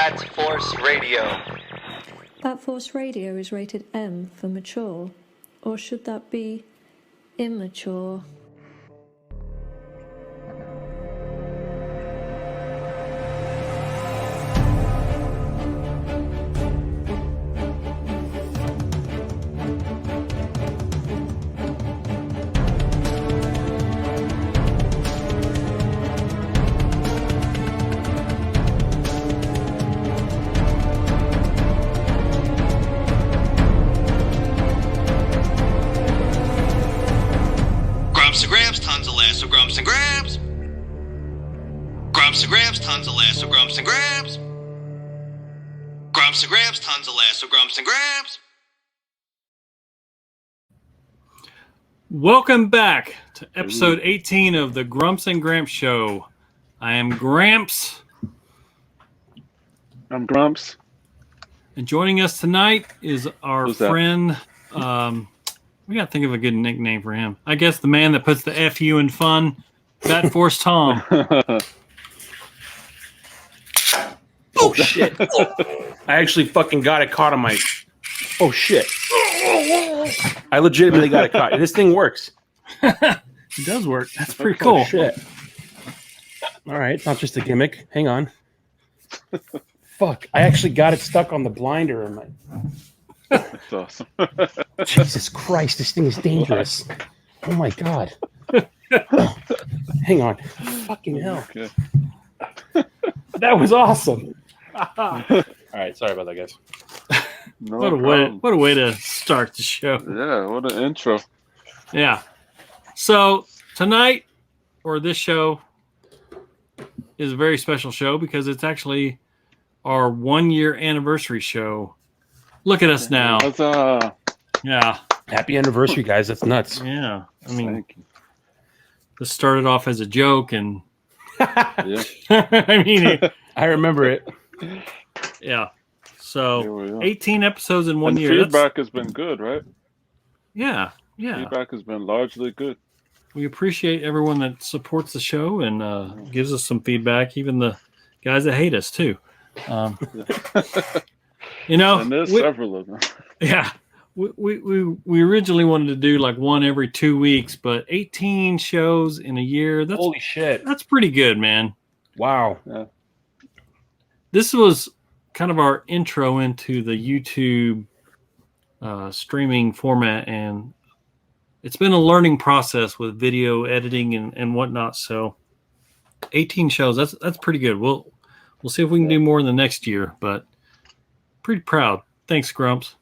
Bat Force Radio. Bat Force Radio is rated M for mature, or should that be immature? Grumps and Gramps, tons of laughs with Grumps and Gramps. Grumps and Gramps, tons of laughs with Grumps and Gramps. Grumps and Gramps, tons of laughs with Grumps and Gramps. Welcome back to episode 18 of the Grumps and Gramps Show. I am Gramps. I'm Grumps. And joining us tonight is our Who's that? friend. We got to think of a good nickname for him. I guess the man that puts the FU in fun, Bat Force Tom. Oh, shit. I actually fucking got it caught on my... Oh, shit. I legitimately got it caught. This thing works. It does work. That's pretty cool. Oh, shit. All right. It's not just a gimmick. Hang on. Fuck. I actually got it stuck on the blinder. In my... That's awesome. Jesus Christ. This thing is dangerous. Oh, my God. Hang on. Fucking hell. Okay. That was awesome. All right. Sorry about that, guys. No What a way to start the show. Yeah, what an intro. Yeah. So tonight, or this show, is a very special show because it's actually our 1-year anniversary show. Look at us now. Huzzah. Yeah. Happy anniversary, guys. That's nuts. Yeah. I mean, Thank you. this started off as a joke, and Yeah, I mean, I remember it. yeah. here So we are. 18 episodes in 1 And year. That's- feedback has been good, right? yeah. Feedback has been largely good. We appreciate everyone that supports the show and gives us some feedback, even the guys that hate us, too. You know, And there's we- several of them. yeah, we originally wanted to do like one every 2 weeks, but 18 shows in a year, Holy shit. that's pretty good, man. Wow. This was kind of our intro into the YouTube streaming format, and it's been a learning process with video editing and whatnot. So 18 shows, that's pretty good. We'll see if we can do more in the next year, but pretty proud. Thanks, Grumps.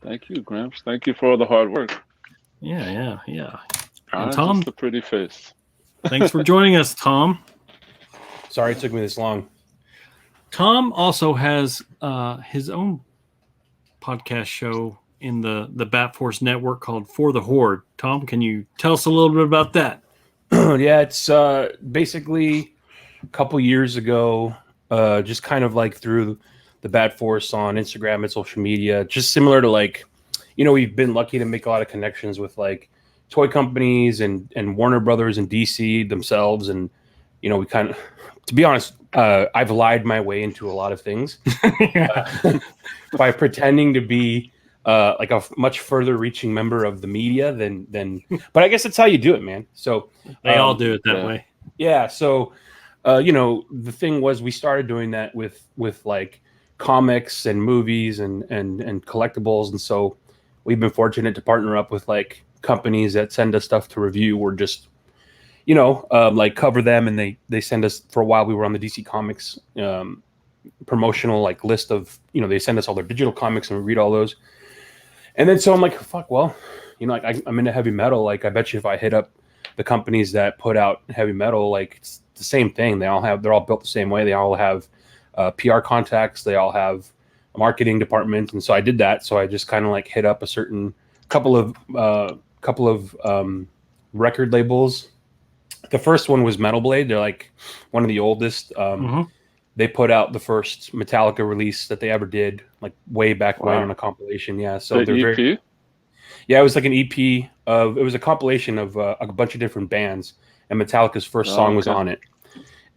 Thank you, Gramps. Thank you for all the hard work. Yeah. And Tom? just a pretty face. Thanks for joining us, Tom. Sorry it took me this long. Tom also has his own podcast show in the Bat Force network called For the Horde. Tom, can you tell us a little bit about that? Yeah, it's basically a couple years ago, just kind of like through the Bat Force on Instagram and social media, just similar to like, we've been lucky to make a lot of connections with like toy companies and Warner Brothers and DC themselves. And, we kind of, to be honest, I've lied my way into a lot of things by pretending to be like a much further reaching member of the media than but I guess that's how you do it, man. So They all do it that way. yeah. So, the thing was we started doing that with like comics and movies and collectibles. And so we've been fortunate to partner up with like companies that send us stuff to review or just, like cover them. And they send us, for a while we were on the DC Comics promotional like list of, they send us all their digital comics and we read all those. And then so I'm like, fuck, well, like I'm into heavy metal. Like I bet you if I hit up the companies that put out heavy metal, like it's the same thing. They're all built the same way. They all have PR contacts. They all have a marketing department. And so I did that. So I just kind of like hit up a certain couple of record labels. The first one was Metal Blade. They're like one of the oldest. They put out the first Metallica release that they ever did, like way back when on a compilation. Yeah. So they're EP? very. Yeah, it was like an EP of. It was a compilation of a bunch of different bands, and Metallica's first song was on it.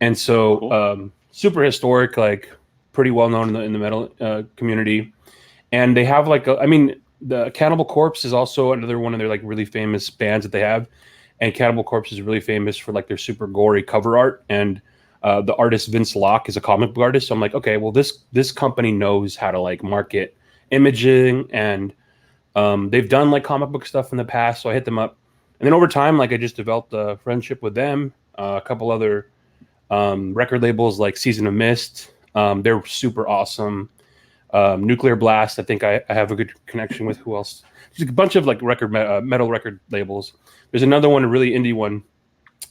And so, super historic, like pretty well known in the metal community, and they have like the Cannibal Corpse is also another one of their like really famous bands that they have, and Cannibal Corpse is really famous for like their super gory cover art, and the artist Vince Locke is a comic book artist. So I'm like, okay, well this company knows how to like market imaging, and they've done like comic book stuff in the past, so I hit them up, and then over time, like I just developed a friendship with them, a couple other record labels like Season of Mist. They're super awesome. Nuclear Blast, I think I have a good connection with. Who else? There's a bunch of like metal record labels. There's another one, a really indie one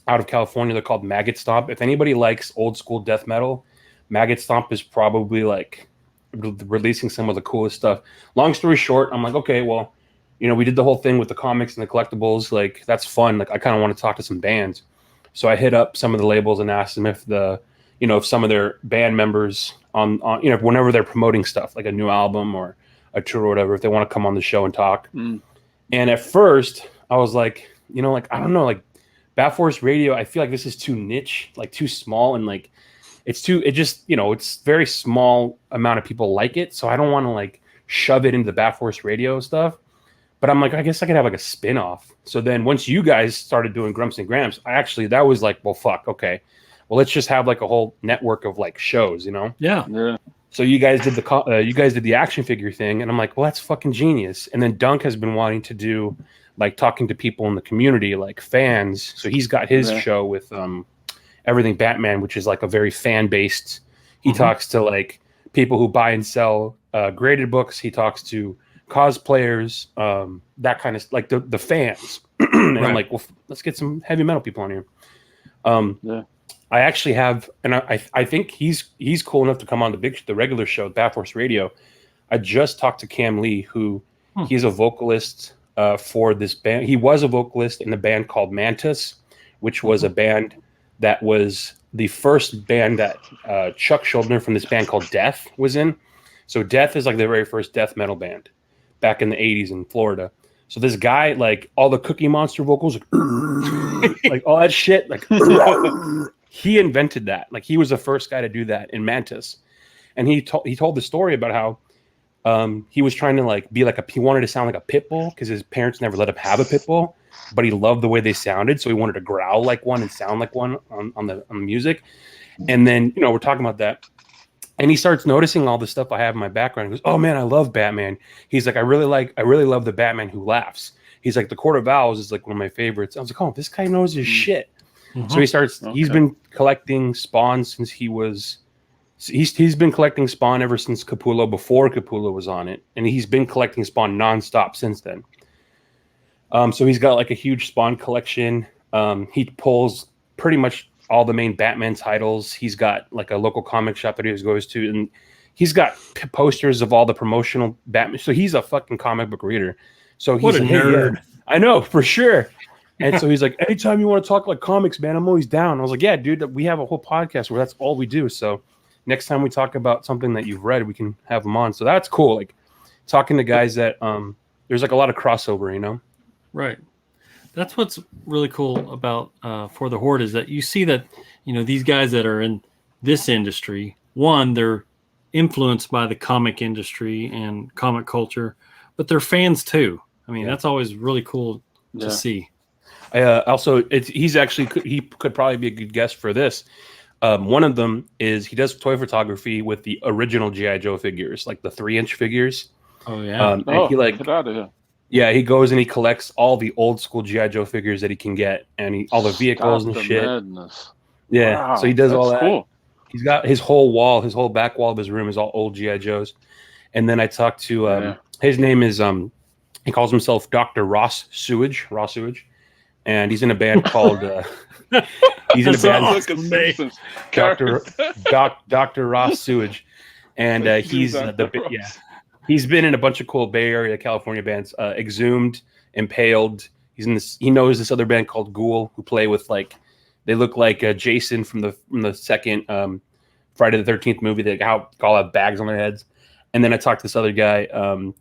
out of California. They're called Maggot Stomp. If anybody likes old school death metal, Maggot Stomp is probably like releasing some of the coolest stuff. Long story short, I'm like, okay, well, we did the whole thing with the comics and the collectibles. Like, that's fun. Like, I kind of want to talk to some bands. So I hit up some of the labels and asked them if if some of their band members on whenever they're promoting stuff like a new album or a tour or whatever, if they want to come on the show and talk. And at first I was like, I don't know, like Bat Force Radio, I feel like this is too niche, like too small, and like it's very small amount of people like it, so I don't want to like shove it into the Bat Force Radio stuff. But I'm like, I guess I could have like a spin-off. So then once you guys started doing Grumps and Gramps, that was like, well, fuck, okay. Well, let's just have like a whole network of like shows, Yeah. So you guys did the action figure thing, and I'm like, well, that's fucking genius. And then Dunk has been wanting to do like talking to people in the community, like fans. So he's got his show with Everything Batman, which is like a very fan-based. He talks to like people who buy and sell graded books. He talks to cosplayers, that kind of like the fans. And I'm like, well, let's get some heavy metal people on here. I actually have, and I think he's cool enough to come on the regular show, Bat Force Radio. I just talked to Cam Lee, who he's a vocalist for this band. He was a vocalist in the band called Mantis, which was a band that was the first band that Chuck Schuldiner from this band called Death was in. So Death is like the very first death metal band back in the 80s in Florida. So this guy, like all the Cookie Monster vocals, like all that shit, like he invented that. Like he was the first guy to do that in Mantis. And he told the story about how he was trying to like be like he wanted to sound like a pit bull because his parents never let him have a pit bull, but he loved the way they sounded, so he wanted to growl like one and sound like one on the music. And then we're talking about that, and he starts noticing all the stuff I have in my background. He goes, "Oh man, I love Batman." He's like, I really love the Batman who laughs." He's like, "The Court of Owls is like one of my favorites." I was like, "Oh, this guy knows his shit." So he starts. Okay. He's been collecting Spawn since he was. He's been collecting Spawn ever since Capullo, before Capullo was on it, and he's been collecting Spawn nonstop since then. So he's got like a huge Spawn collection. He pulls pretty much all the main Batman titles. He's got like a local comic shop that he goes to, and he's got posters of all the promotional Batman. So he's a fucking comic book reader. So he's a nerd. Hey, yeah, I know for sure. And so he's like, anytime you want to talk like comics, man, I'm always down. I was like, yeah, dude, we have a whole podcast where that's all we do. So next time we talk about something that you've read, we can have them on. So that's cool. Like talking to guys that there's like a lot of crossover, Right. That's what's really cool about For the Horde is that you see that, these guys that are in this industry, one, they're influenced by the comic industry and comic culture, but they're fans too. I mean, that's always really cool to see. Also, he could probably be a good guest for this. One of them is he does toy photography with the original G.I. Joe figures, like the 3-inch figures. Oh yeah. And he get out of here. Yeah, he goes and he collects all the old school G.I. Joe figures that he can get, and all the vehicles and shit. Madness. Yeah, wow, so he does all that. Cool. He's got his whole back wall of his room is all old G.I. Joes. And then I talked to his name is he calls himself Dr. Ross Sewage, and he's in a band called he's in a band Dr. Ross Sewage, and he's been in a bunch of cool Bay Area California bands, Exhumed, Impaled. He knows this other band called Ghoul, who play with they look like Jason from the second Friday the 13th movie. They all have bags on their heads. And then I talked to this other guy,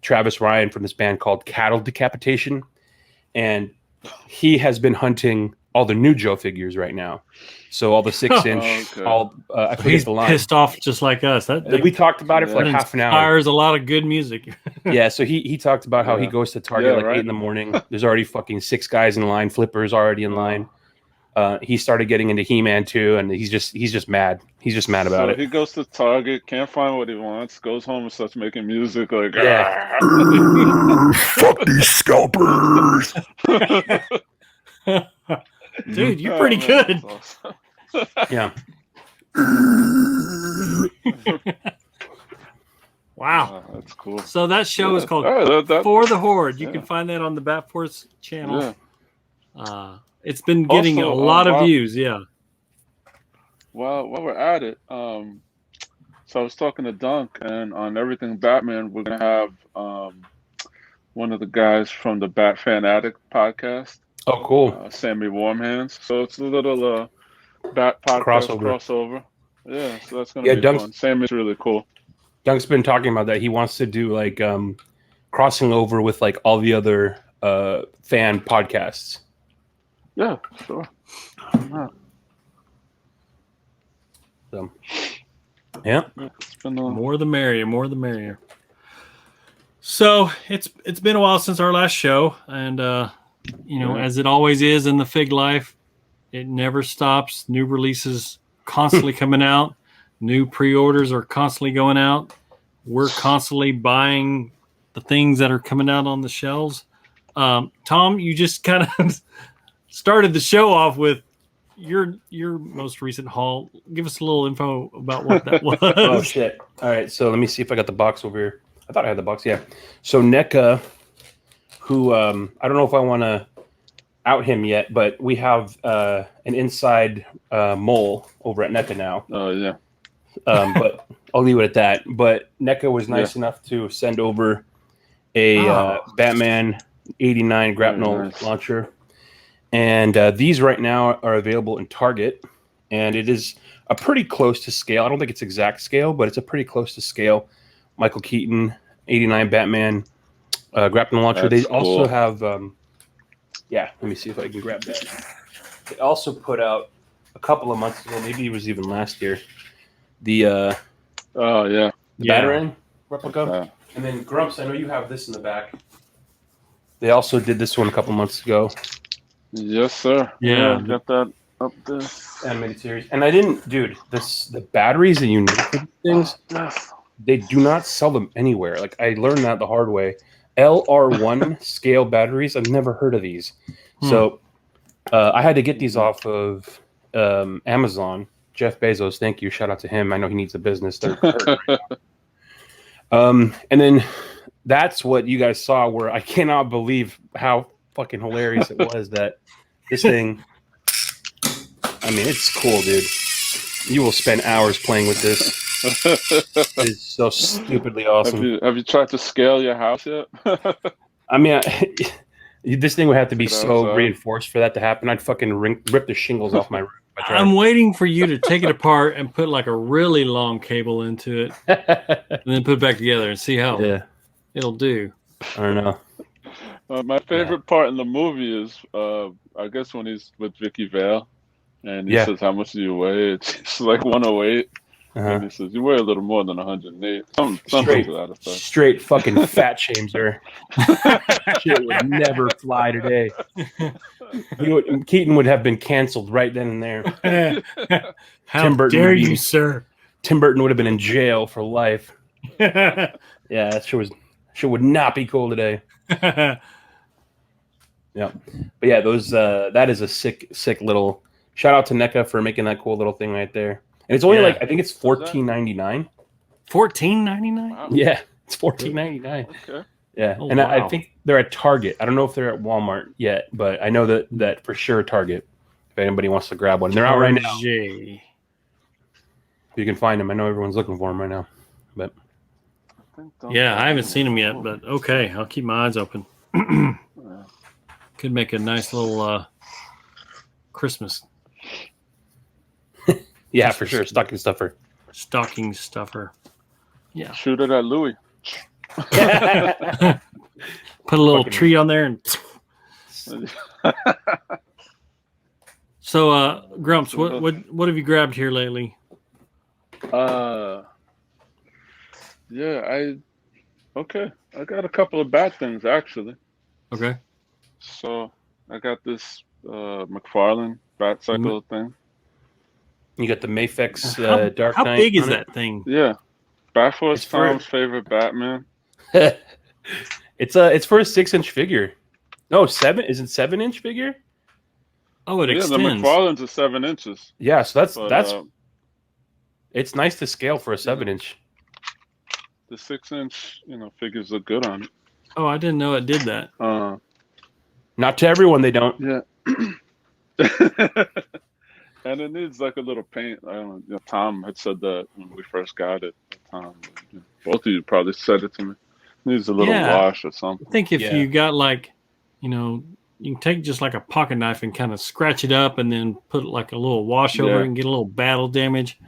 Travis Ryan, from this band called Cattle Decapitation, and he has been hunting all the new Joe figures right now. So all the 6-inch, all I forget He's the line. pissed off just like us. We talked about it for like half an hour. Inspires a lot of good music. Yeah, so he talked about how he goes to Target 8 in the morning. There's already fucking 6 guys in line. Flipper's already in line. He started getting into He-Man too, and he's just mad. He's just mad about it. He goes to Target, can't find what he wants, goes home and starts making music like, fuck these scalpers. Dude, you're pretty good. Awesome. Yeah. Wow. That's cool. So that show is called For the Horde. You can find that on the Bat Force channel. Yeah. It's been getting a lot of views. Yeah. Well, while we're at it, so I was talking to Dunk, and on Everything Batman, we're gonna have one of the guys from the Bat Fan Addict podcast. Oh, cool. Sammy Warmhands. So it's a little Bat podcast crossover. Yeah, so that's gonna be fun. Sammy's really cool. Dunk's been talking about that. He wants to do like crossing over with like all the other fan podcasts. Yeah, sure. So, yeah. More the merrier. More the merrier. So it's been a while since our last show, and as it always is in the Fig life, it never stops. New releases constantly coming out. New pre-orders are constantly going out. We're constantly buying the things that are coming out on the shelves. Tom, you just kind of started the show off with your most recent haul. Give us a little info about what that was. Oh, shit. All right, so let me see if I got the box over here. I thought I had the box, yeah. So NECA, who I don't know if I want to out him yet, but we have an inside mole over at NECA now. Oh, yeah. But I'll leave it at that. But NECA was nice enough to send over a Batman 89 grapnel launcher. And these right now are available in Target. And it is a pretty close to scale. I don't think it's exact scale, but it's a pretty close to scale. Michael Keaton, 89 Batman grapnel launcher. They also have, let me see if I can grab that. They also put out a couple of months ago, maybe it was even last year, the Batarang replica. And then Grumps, I know you have this in the back. They also did this one a couple months ago. Yes, sir. Yeah, got that up there. Animated series. And I didn't, dude, the batteries that you need for these things, they do not sell them anywhere. Like, I learned that the hard way. LR1 scale batteries, I've never heard of these. So I had to get these off of Amazon. Jeff Bezos, thank you. Shout out to him. I know he needs a business. They're right now. And then that's what you guys saw, where I cannot believe how fucking hilarious it was that this thing, I mean, it's cool, dude. You will spend hours playing with this. It's so stupidly awesome. Have you tried to scale your house yet? I mean, this thing would have to be so reinforced for that to happen. I'd fucking rip the shingles off my roof. I'm waiting for you to take it apart and put like a really long cable into it, and then put it back together and see how it'll do. I don't know. My favorite part in the movie is, I guess, when he's with Vicky Vale, and he says, "How much do you weigh?" It's like 108. And he says, "You weigh a little more than 108." Something to that effect. Straight fucking fat shames her. Shit would never fly today. Keaton would have been canceled right then and there. How dare you, sir? Tim Burton would have been in jail for life. Yeah, that shit would not be cool today. Yeah, but yeah, those that is a sick little shout out to NECA for making that cool little thing right there. And it's only like, I think it's $14.99. $14.99? Wow. Yeah, it's $14.99. Okay. Yeah, and wow. I think they're at Target. I don't know if they're at Walmart yet, but I know that for sure Target. If anybody wants to grab one, they're out right now. You can find them. I know everyone's looking for them right now, but I haven't seen them yet. But okay, I'll keep my eyes open. Could make a nice little Christmas. Yeah, for sure. Stocking stuffer. Yeah. Shoot it at Louis. Put a little tree on there and So, Grumps, what have you grabbed here lately? Yeah, I got a couple of bad things actually. Okay. So I got this McFarlane Batcycle thing. You got the Mafex Dark how Knight. big is on that thing? Yeah, Batforce It's for- Tom's favorite Batman. it? It's for a 6-inch figure. No, 7. Is it 7-inch figure? Oh, it Yeah, the extends. McFarlane's is 7 inches. Yeah, so But, that's it's nice to scale for a 7-inch. The 6-inch, figures look good on it. Oh, I didn't know it did that. Not to everyone, they don't. Yeah. And it needs like a little paint. I don't know. Tom had said that when we first got it. Tom, both of you probably said it to me. It needs a little wash or something. I think if you got like, you can take just like a pocket knife and kind of scratch it up and then put like a little wash over it and get a little battle damage.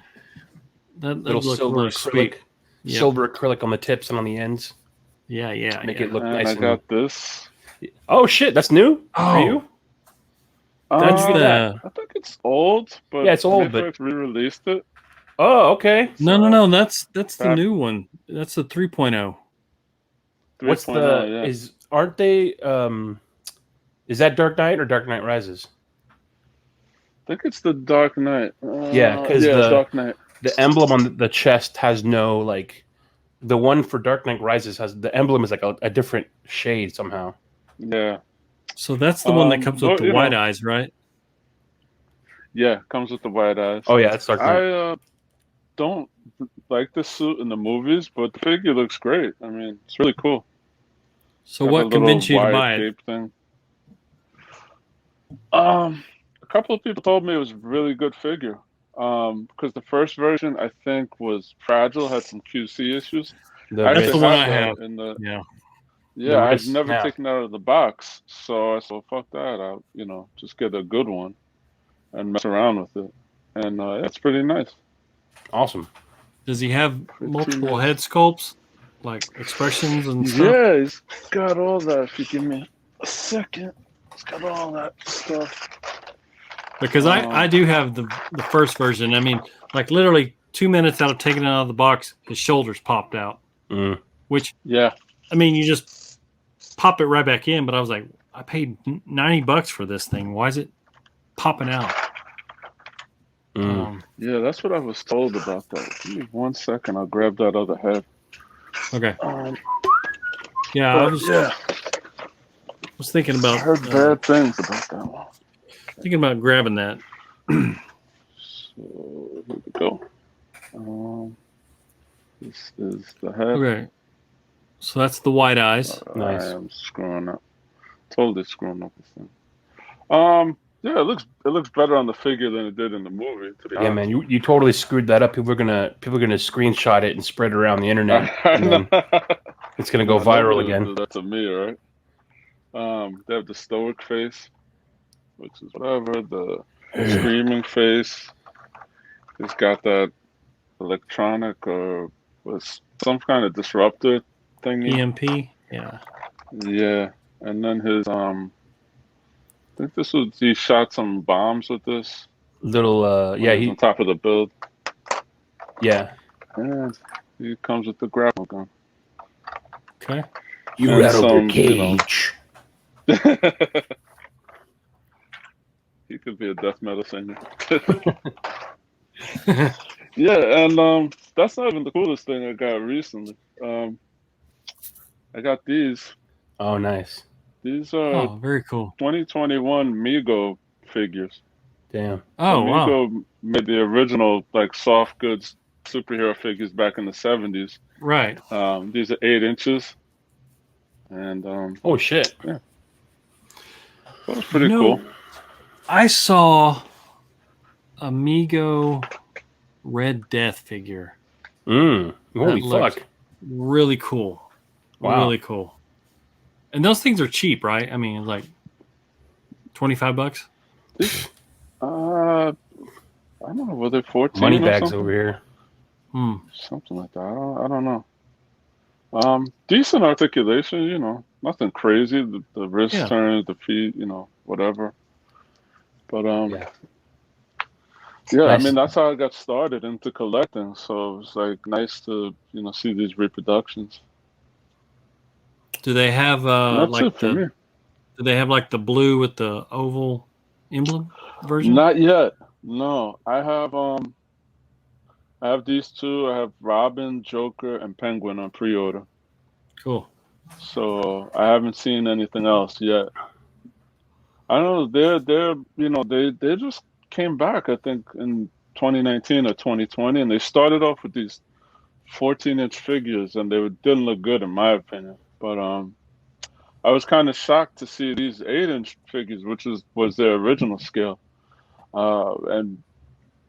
That Little look silver really acrylic, sweet. Yep. silver acrylic on the tips and on the ends. Yeah. Make it look And nice. I got this. Oh shit, that's new for you? That's I think it's old, but Yeah, it's old, but- Netflix re-released it. Oh, okay. No. That's the new one. That's the 3.0. What's 3.0, aren't they is that Dark Knight or Dark Knight Rises? I think it's the Dark Knight. Yeah, 'cause it's Dark Knight. The emblem on the chest has no like the one for Dark Knight Rises has the emblem is like a different shade somehow. Yeah. So that's the one that comes with the white eyes, right? Yeah, comes with the white eyes. Oh yeah, that's Dark Knight. I don't like the suit in the movies, but the figure looks great. I mean, it's really cool. So Got a what little convinced you to wide buy it? cape thing. A couple of people told me it was a really good figure. Because the first version I think was fragile, had some QC issues. That's the one I have. Yeah, The I've wrist never snap. taken it out of the box, so I said, "Fuck that!" I'll just get a good one and mess around with it, and it's pretty nice. Awesome. Does he have Pretty multiple nice. head sculpts, like expressions and stuff? Yeah, he's got all that. If you give me a second, he's got all that stuff. Because I do have the first version. I mean, like literally 2 minutes out of taking it out of the box, his shoulders popped out. Mm. Which, Yeah, I mean, you just pop it right back in. But I was like, I paid $90 for this thing. Why is it popping out? yeah, that's what I was told about that. Give me 1 second, I'll grab that other head. Okay. But, I yeah, was thinking about I heard bad things about that one. thinking about grabbing that. So here we go. This is the head. Okay. So that's the white eyes. Nice. I am screwing up. Totally screwing up this thing. Yeah, it looks better on the figure than it did in the movie. To be Yeah, honest. man, you totally screwed that up. People are gonna screenshot it and spread it around the internet. And then it's gonna go viral again. That's a me, right? They have the stoic face, which is whatever. The screaming face. It's got that electronic or was some kind of disruptor thingy. EMP. Yeah. Yeah, and then his I think he shot some bombs with this. Little When he was on top of the build. yeah. And he comes with the grapnel gun. Okay. You And rattled some, your cage. He could be a death metal singer. Yeah, and that's not even the coolest thing I got recently. I got these. Oh, nice. These are Oh, very cool. 2021 Mego figures. Damn. Oh, wow. Mego made the original like soft goods superhero figures back in the 70s. Right. These are 8 inches, and Oh shit. that was pretty cool. I saw Amigo Red Death figure. Holy That looks fuck. Really cool. Wow. Really cool. And those things are cheap, right? I mean, like $25. I don't know, were they 14 Money or bags something? over here. Something like that. I don't know. Decent articulation, nothing crazy. The wrist turns, the feet, whatever. But Yeah, I Nice. mean that's how I got started into collecting. So it was like nice to see these reproductions. Do they have And that's like it for me. do they have like the blue with the oval emblem version? Not yet. No, I have these two. I have Robin, Joker, and Penguin on pre-order. Cool. So I haven't seen anything else yet. I don't know. They just came back. I think in 2019 or 2020, and they started off with these 14-inch figures, and didn't look good in my opinion. But I was kind of shocked to see these 8-inch figures, which was their original scale. And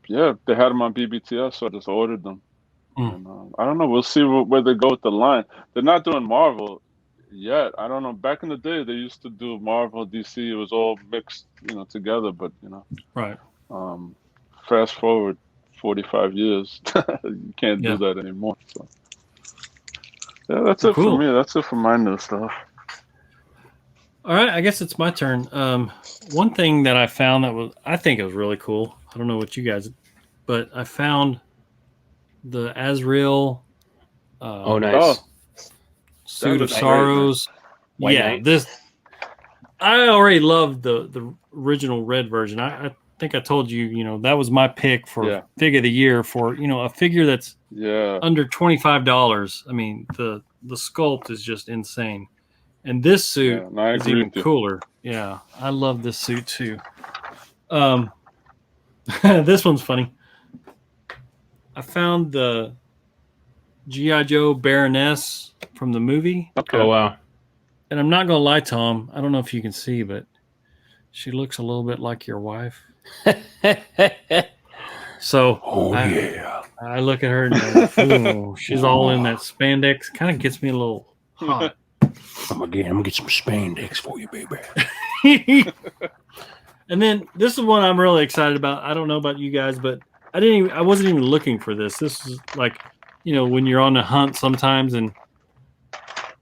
yeah, they had them on BBTS, so I just ordered them. Mm. And I don't know. We'll see where they go with the line. They're not doing Marvel yet. I don't know. Back in the day, they used to do Marvel, DC. It was all mixed, together. But Right. fast forward 45 years, you can't do that anymore. So yeah, that's it for me. That's it for my new stuff. All right, I guess it's my turn. One thing that I found I think it was really cool. I don't know what you guys, but I found the Azrael. Nice. Suit of looks Sorrows. White Yeah, Knight. I already loved the original red version. I think I told you, that was my pick for fig of the year for a figure that's under $25. I mean, the sculpt is just insane. And this suit is even cooler. Yeah, I love this suit too. This one's funny. I found the G.I. Joe Baroness from the movie. Okay. Oh, wow. And I'm not going to lie, Tom. I don't know if you can see, but she looks a little bit like your wife. So, I look at her and she's all in that spandex. Kind of gets me a little hot. I'm gonna get some spandex for you, baby. And then this is one I'm really excited about. I don't know about you guys, but I wasn't even looking for this. This is like, when you're on a hunt sometimes and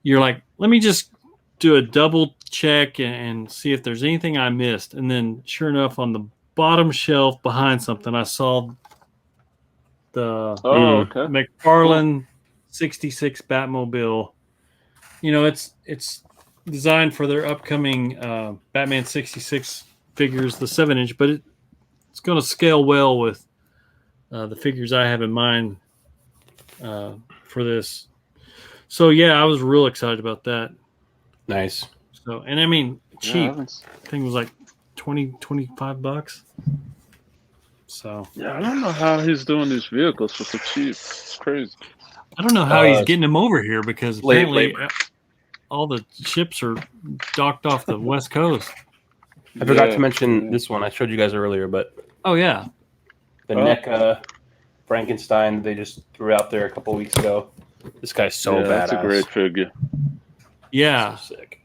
you're like, let me just do a double check and see if there's anything I missed. And then sure enough, on the bottom shelf behind something, I saw the McFarlane 66 Batmobile. It's designed for their upcoming Batman 66 figures, the 7-inch, but it's going to scale well with the figures I have in mind for this. So yeah, I was real excited about that. Nice. So, and I mean, cheap. I think it was like $25. So yeah, I don't know how he's doing these vehicles for so cheap. It's crazy. I don't know how he's getting them over here because apparently all the ships are docked off the West Coast. I forgot to mention this one. I showed you guys earlier, but the NECA Frankenstein they just threw out there a couple weeks ago. This guy's so badass. That's a great figure. Yeah, so sick.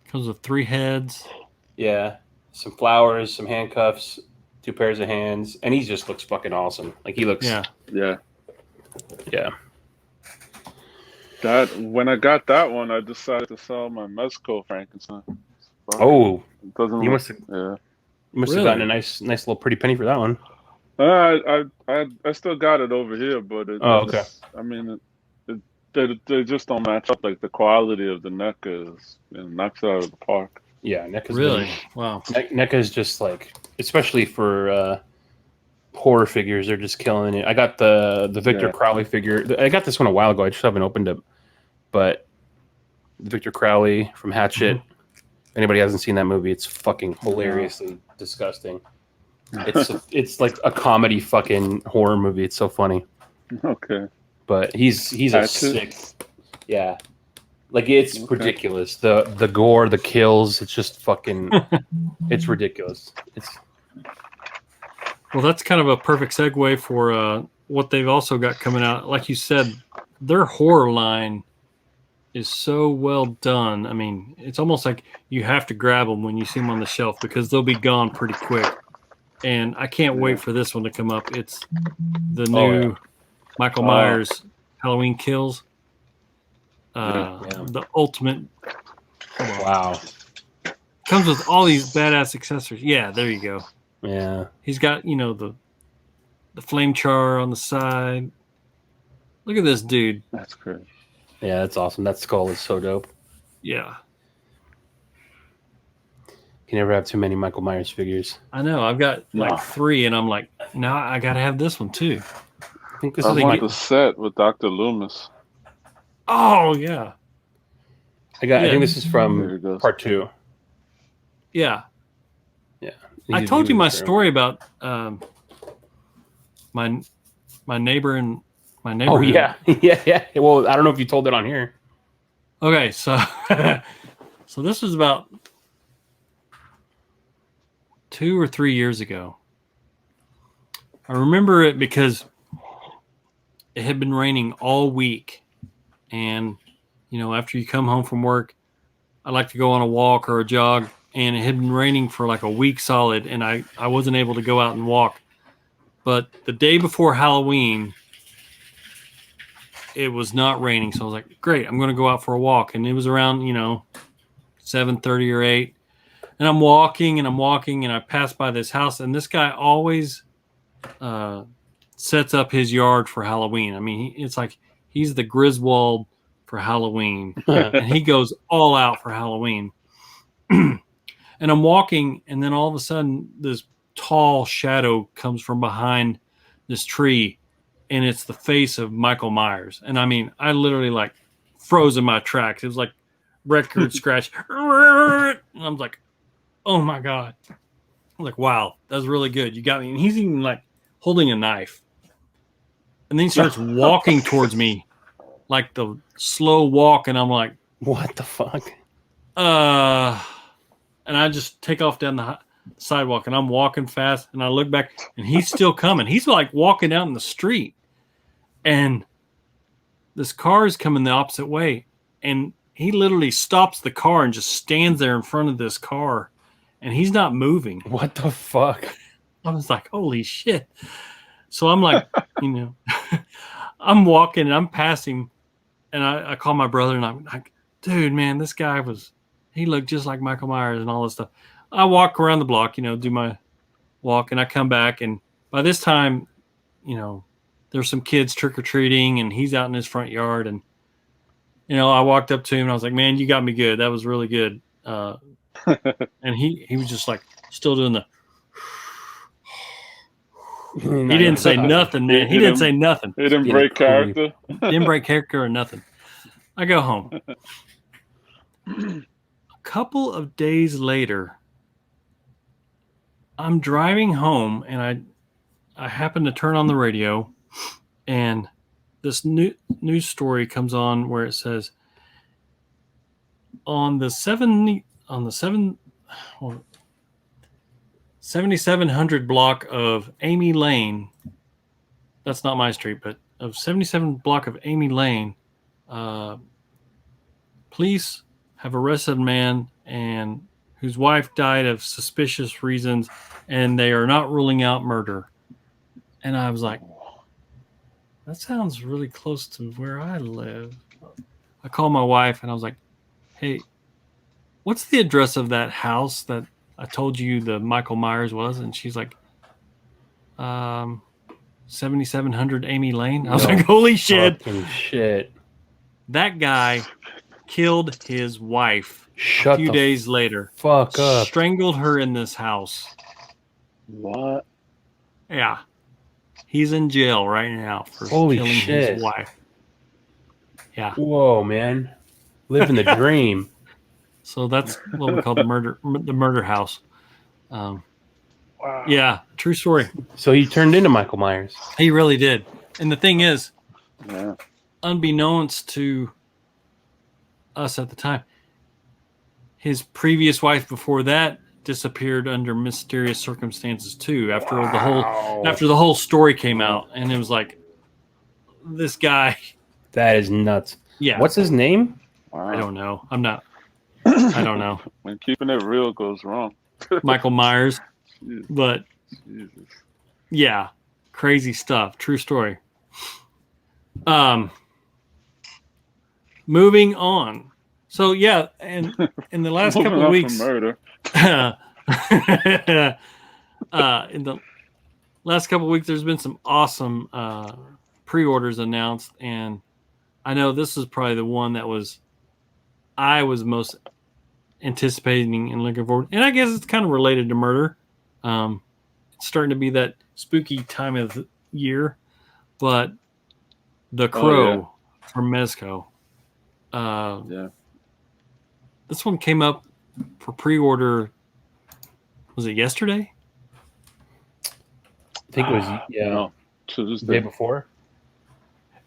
Comes with 3 heads. Yeah, some flowers, some handcuffs, 2 pairs of hands, and he just looks fucking awesome. Like he looks. Yeah. That when I got that one, I decided to sell my Mezco Frankenstein. Oh, it doesn't. You must have gotten a nice little pretty penny for that one. I still got it over here, but okay. I mean, they just don't match up. Like the quality of the NECA knocks it out of the park. Yeah, NECA's really wow. NECA is just like, especially for horror figures, they're just killing it. I got the Victor Crowley figure. I got this one a while ago. I just haven't opened it, but Victor Crowley from Hatchet. Mm-hmm. If anybody hasn't seen that movie, it's fucking hilariously disgusting. It's like a comedy fucking horror movie. It's so funny. Okay. But he's a sick. Yeah. Like it's ridiculous. The gore, the kills, it's just fucking it's ridiculous. Well, that's kind of a perfect segue for what they've also got coming out. Like you said, their horror line is so well done. I mean, it's almost like you have to grab them when you see them on the shelf because they'll be gone pretty quick. And I can't wait for this one to come up. It's the new Michael Myers Halloween Kills. The ultimate. Wow. Comes with all these badass accessories. Yeah, there you go. Yeah. He's got, the flame char on the side. Look at this dude. That's crazy. Yeah, that's awesome. That skull is so dope. Yeah. You never have too many Michael Myers figures. I know. I've got like 3, and I'm like, no, I got to have this one too. I think this I is want the set with Dr. Loomis. Oh, yeah. I think this is from part 2. Yeah. Yeah. I told you my story about my neighbor and my neighborhood. Oh, yeah. Yeah. Well, I don't know if you told it on here. Okay, so so this was about 2 or 3 years ago. I remember it because it had been raining all week. And, after you come home from work, I like to go on a walk or a jog. And it had been raining for like a week solid. And I wasn't able to go out and walk. But the day before Halloween, it was not raining. So I was like, great, I'm going to go out for a walk. And it was around, 7:30 or 8. And I'm walking and I pass by this house, and this guy always sets up his yard for Halloween. I mean, it's like he's the Griswold for Halloween, and he goes all out for Halloween. And I'm walking, and then all of a sudden, this tall shadow comes from behind this tree, and it's the face of Michael Myers. And I mean, I literally like froze in my tracks. It was like record scratch. And I'm like, oh my God. I'm like, wow, that's really good. You got me. And he's even like holding a knife. And then he starts walking towards me, like the slow walk. And I'm like, what the fuck? And I just take off down the sidewalk, and I'm walking fast, and I look back, and he's still coming. He's like walking out in the street, and this car is coming the opposite way. And he literally stops the car and just stands there in front of this car. And he's not moving. What the fuck? I was like, holy shit. So I'm like, I'm walking and I'm passing, and I call my brother, and I'm like, dude, man, this guy he looked just like Michael Myers and all this stuff. I walk around the block, do my walk, and I come back, and by this time, there's some kids trick-or-treating, and he's out in his front yard, and I walked up to him and I was like, man, you got me good. That was really good. And he was just like still doing the. He didn't say nothing, man. He didn't say nothing. He didn't break character. Didn't break character or nothing. I go home. A couple of days later, I'm driving home, and I happen to turn on the radio, and this news story comes on where it says on the 7700 block of Amy Lane. That's not my street, but of 77 block of Amy Lane, police have arrested a man and whose wife died of suspicious reasons, and they are not ruling out murder. And I was like, that sounds really close to where I live. I called my wife and I was like, hey, what's the address of that house that I told you the Michael Myers was? And she's like, 7700 Amy Lane. I was like, holy shit. Shit. That guy killed his wife a few days later. Fuck up. Strangled her in this house. What? Yeah. He's in jail right now for killing his wife. Yeah. Whoa, man. Living the dream. So that's what we call the murder house. Wow. Yeah, true story. So he turned into Michael Myers. He really did. And the thing is, unbeknownst to us at the time, his previous wife before that disappeared under mysterious circumstances too. After the whole story came out, and it was like, this guy. That is nuts. Yeah. What's his name? Wow. I don't know. I don't know. When keeping it real goes wrong. Michael Myers. But Jesus. Yeah, crazy stuff. True story. Moving on. So yeah, and in the last couple of weeks, murder. In the last couple of weeks, there's been some awesome pre-orders announced, and I know this is probably the one that I was most anticipating and looking forward. And I guess it's kind of related to murder. It's starting to be that spooky time of the year, but The Crow from Mezco. This one came up for pre-order. Was it yesterday? I think it was Tuesday. The day before.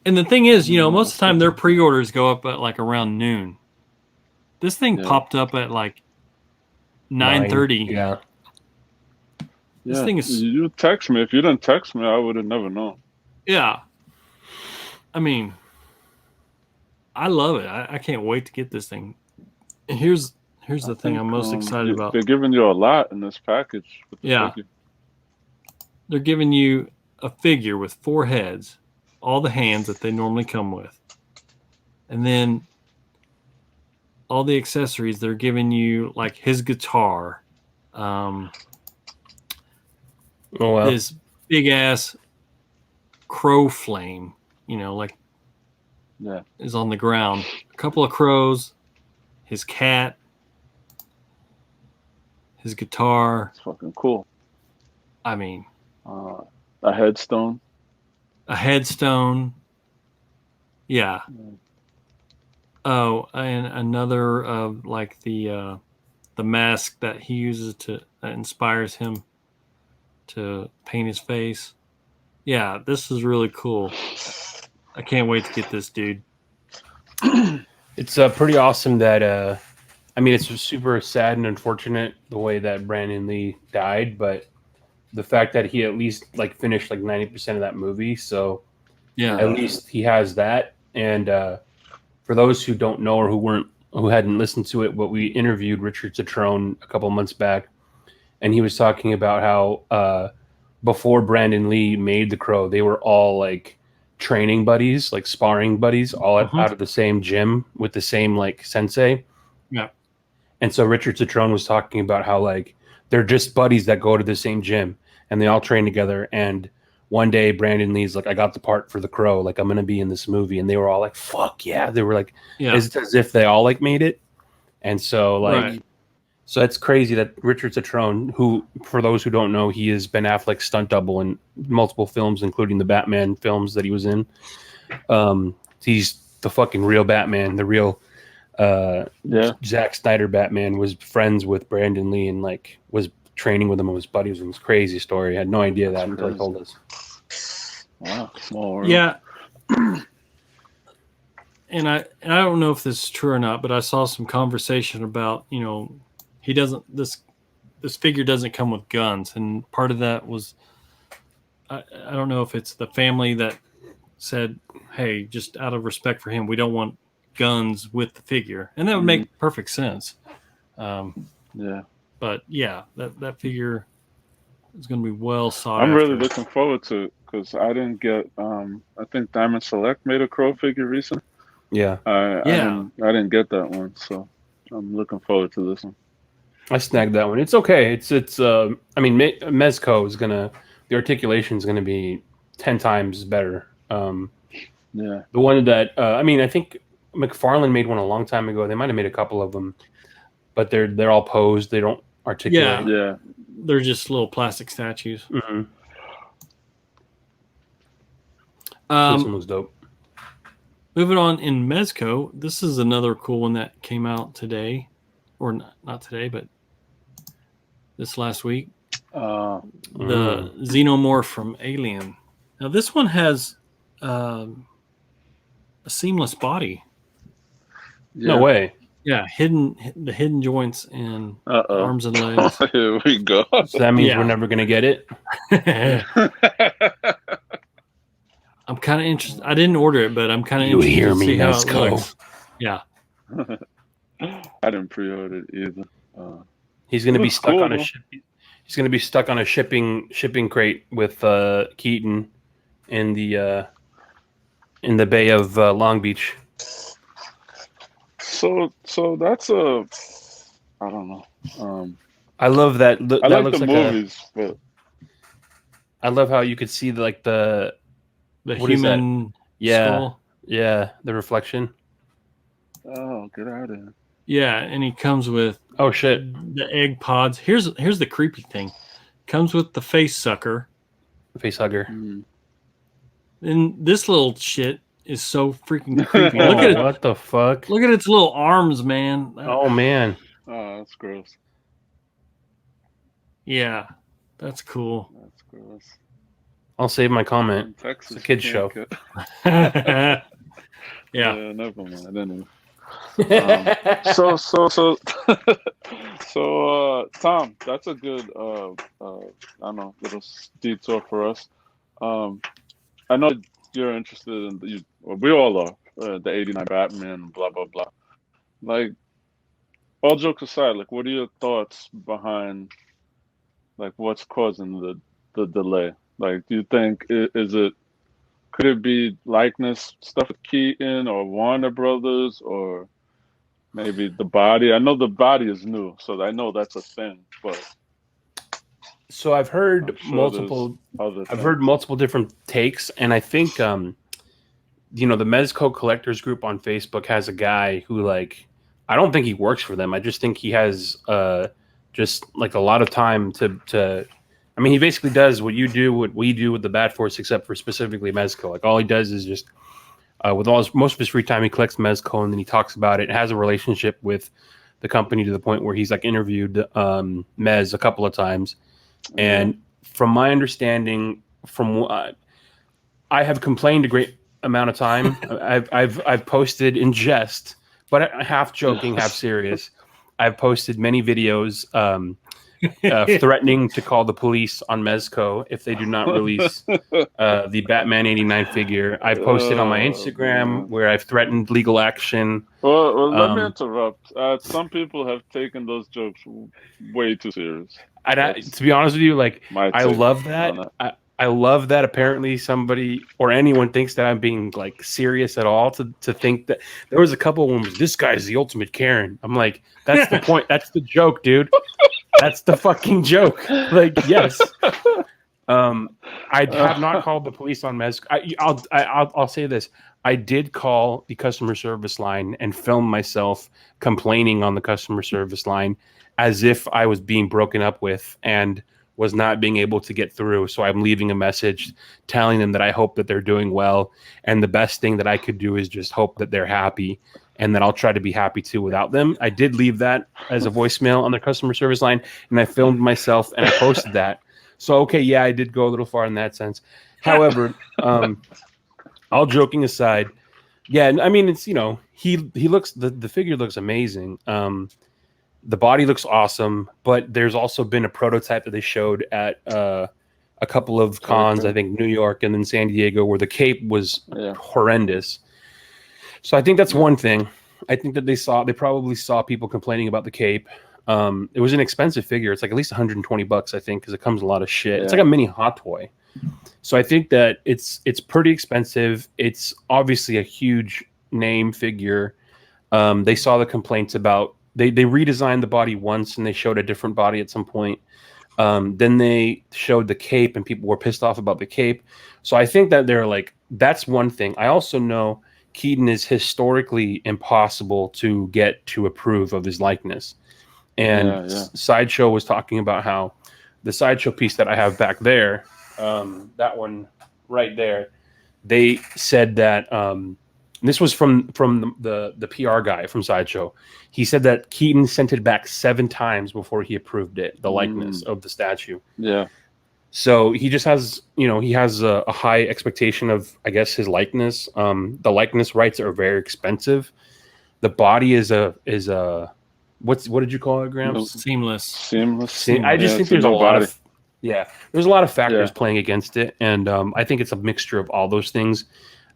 And the thing is, most of the time their pre-orders go up at like around noon. This thing popped up at like 9:30. Yeah. This thing is. You text me. If you didn't text me, I would have never known. Yeah. I mean, I love it. I can't wait to get this thing. And here's the thing I'm most excited about. They're giving you a lot in this package. With the figure. They're giving you a figure with 4 heads, all the hands that they normally come with, and then all the accessories. They're giving you like his guitar, this big ass crow flame, is on the ground. A couple of crows, his cat, his guitar. It's fucking cool. I mean, a headstone. A headstone. Yeah. Oh, and another of like the mask that he uses that inspires him to paint his face. Yeah, this is really cool. I can't wait to get this, dude. It's pretty awesome that it's super sad and unfortunate the way that Brandon Lee died, but the fact that he at least like finished like 90% of that movie, so at least he has that. And for those who don't know or who hadn't listened to it, but we interviewed Richard Citrone a couple months back, and he was talking about how before Brandon Lee made The Crow, they were all like training buddies, like sparring buddies, all out of the same gym with the same like sensei. Yeah. And so Richard Citrone was talking about how like they're just buddies that go to the same gym and they all train together. And one day Brandon Lee's like, I got the part for The Crow, like I'm gonna be in this movie. And they were all like, fuck yeah. They were like, it's as if they all like made it. And so like so it's crazy that Richard Citrone, who, for those who don't know, he is Ben Affleck's stunt double in multiple films, including the Batman films that he was in. He's the fucking real Batman, the real Zack Snyder Batman, was friends with Brandon Lee and like was training with him and was buddies. It was a crazy story. I had no idea that until he told us. Wow, small world. Yeah. And I don't know if this is true or not, but I saw some conversation about, he doesn't, this figure doesn't come with guns. And part of that was, I don't know if it's the family that said, hey, just out of respect for him, we don't want guns with the figure. And that would make perfect sense. But yeah, that figure is going to be well sought after. I'm really looking forward to it because I didn't get, I think Diamond Select made a Crow figure recently. Yeah. I didn't get that one, so I'm looking forward to this one. I snagged that one. It's okay. It's Mezco is the articulation is gonna be 10 times better. The one that I think McFarlane made one a long time ago. They might have made a couple of them, but they're all posed. They don't articulate. Yeah. They're just little plastic statues. Mm-hmm. This one was dope. Moving on in Mezco, this is another cool one that came out today, or not today, but this last week. The Xenomorph from Alien. Now this one has a seamless body. No way. Yeah, the hidden joints and arms and legs. Here we go. So that means we're never gonna get it. I'm kind of interested. I didn't order it, but I'm kind of interested hear to me, see how Mezco. it looks. Yeah. I didn't pre-order it either. He's gonna be stuck on a ship. He's gonna be stuck on a shipping crate with Keaton in the Bay of Long Beach. So that's I don't know. I love that. I like looks the like movies, but I love how you could see the human skull. Yeah, the reflection. Oh, get out of here. Yeah, and he comes with oh shit the egg pods. Here's the creepy thing. Comes with the face sucker. Face hugger. And this little shit is so freaking creepy. Look at it. What the fuck? Look at its little arms, man. Oh man. Oh, that's gross. Yeah, that's cool. That's gross. I'll save my comment. Texas, it's a kid's show. Yeah. Never mind. Anyway. So Tom, that's a good I don't know, little detour for us. I know you're interested in we all are, the '89 Batman, blah blah blah. Like, all jokes aside, like, what are your thoughts behind, like, what's causing the delay? Like, do you think could it be likeness stuff with Keaton or Warner Brothers, or maybe the body? I know the body is new, so I know that's a thing. But so I've heard multiple different takes, and I think the Mezco Collectors Group on Facebook has a guy who, like, I don't think he works for them. I just think he has just like a lot of time to. I mean, he basically does what you do, what we do with the Bat Force, except for specifically Mezco. Like, all he does is just, with most of his free time, he collects Mezco, and then he talks about it, has a relationship with the company to the point where he's, like, interviewed Mez a couple of times. And from my understanding, I have complained a great amount of time. I've posted in jest, but half joking, half serious. I've posted many videos threatening to call the police on Mezco if they do not release the Batman '89 figure. I posted on my Instagram where I've threatened legal action. Well, let me interrupt. Some people have taken those jokes way too serious. To be honest with you, like, I love that. I love that apparently somebody or anyone thinks that I'm being, like, serious at all, to think that there was a couple of them, this guy's the ultimate Karen. I'm like, that's the point. That's the joke, dude. That's the fucking joke. Like, yes. I have not called the police on Mezco. I'll say this. I did call the customer service line and film myself complaining on the customer service line as if I was being broken up with and was not being able to get through. So I'm leaving a message telling them that I hope that they're doing well. And the best thing that I could do is just hope that they're happy, and that I'll try to be happy too without them. I did leave that as a voicemail on their customer service line, and I filmed myself and I posted that. So, okay, yeah, I did go a little far in that sense. However, all joking aside, yeah, I mean, it's, he looks, the figure looks amazing. The body looks awesome, but there's also been a prototype that they showed at a couple of cons, I think New York and then San Diego, where the cape was horrendous. So I think that's one thing. I think that they probably saw people complaining about the cape. It was an expensive figure. It's like at least $120, I think, because it comes with a lot of shit. Yeah. It's like a mini Hot Toy. So I think that it's pretty expensive. It's obviously a huge name figure. They saw the complaints about they redesigned the body once, and they showed a different body at some point. Then they showed the cape, and people were pissed off about the cape. So I think that they're like, that's one thing. I also know Keaton is historically impossible to get to approve of his likeness. And Sideshow was talking about how the Sideshow piece that I have back there, that one right there, they said that this was from the PR guy from Sideshow. He said that Keaton sent it back 7 times before he approved it, the likeness of the statue. Yeah. So he just has, he has a high expectation of, I guess, his likeness. The likeness rights are very expensive. The body is a what did you call it, Gramps? Seamless. I just think there's a lot of there's a lot of factors playing against it, and I think it's a mixture of all those things.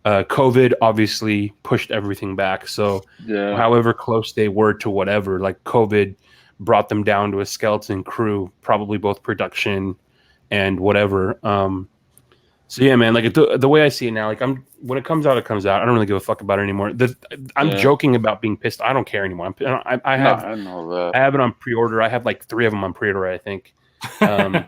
COVID obviously pushed everything back. So however close they were to whatever, like, COVID brought them down to a skeleton crew, probably both production and whatever. So yeah, man, like, the way I see it now, like, when it comes out, it comes out. I don't really give a fuck about it anymore. I'm joking about being pissed. I don't care anymore. I know that. I have it on pre-order. I have like 3 of them on pre-order, I think. And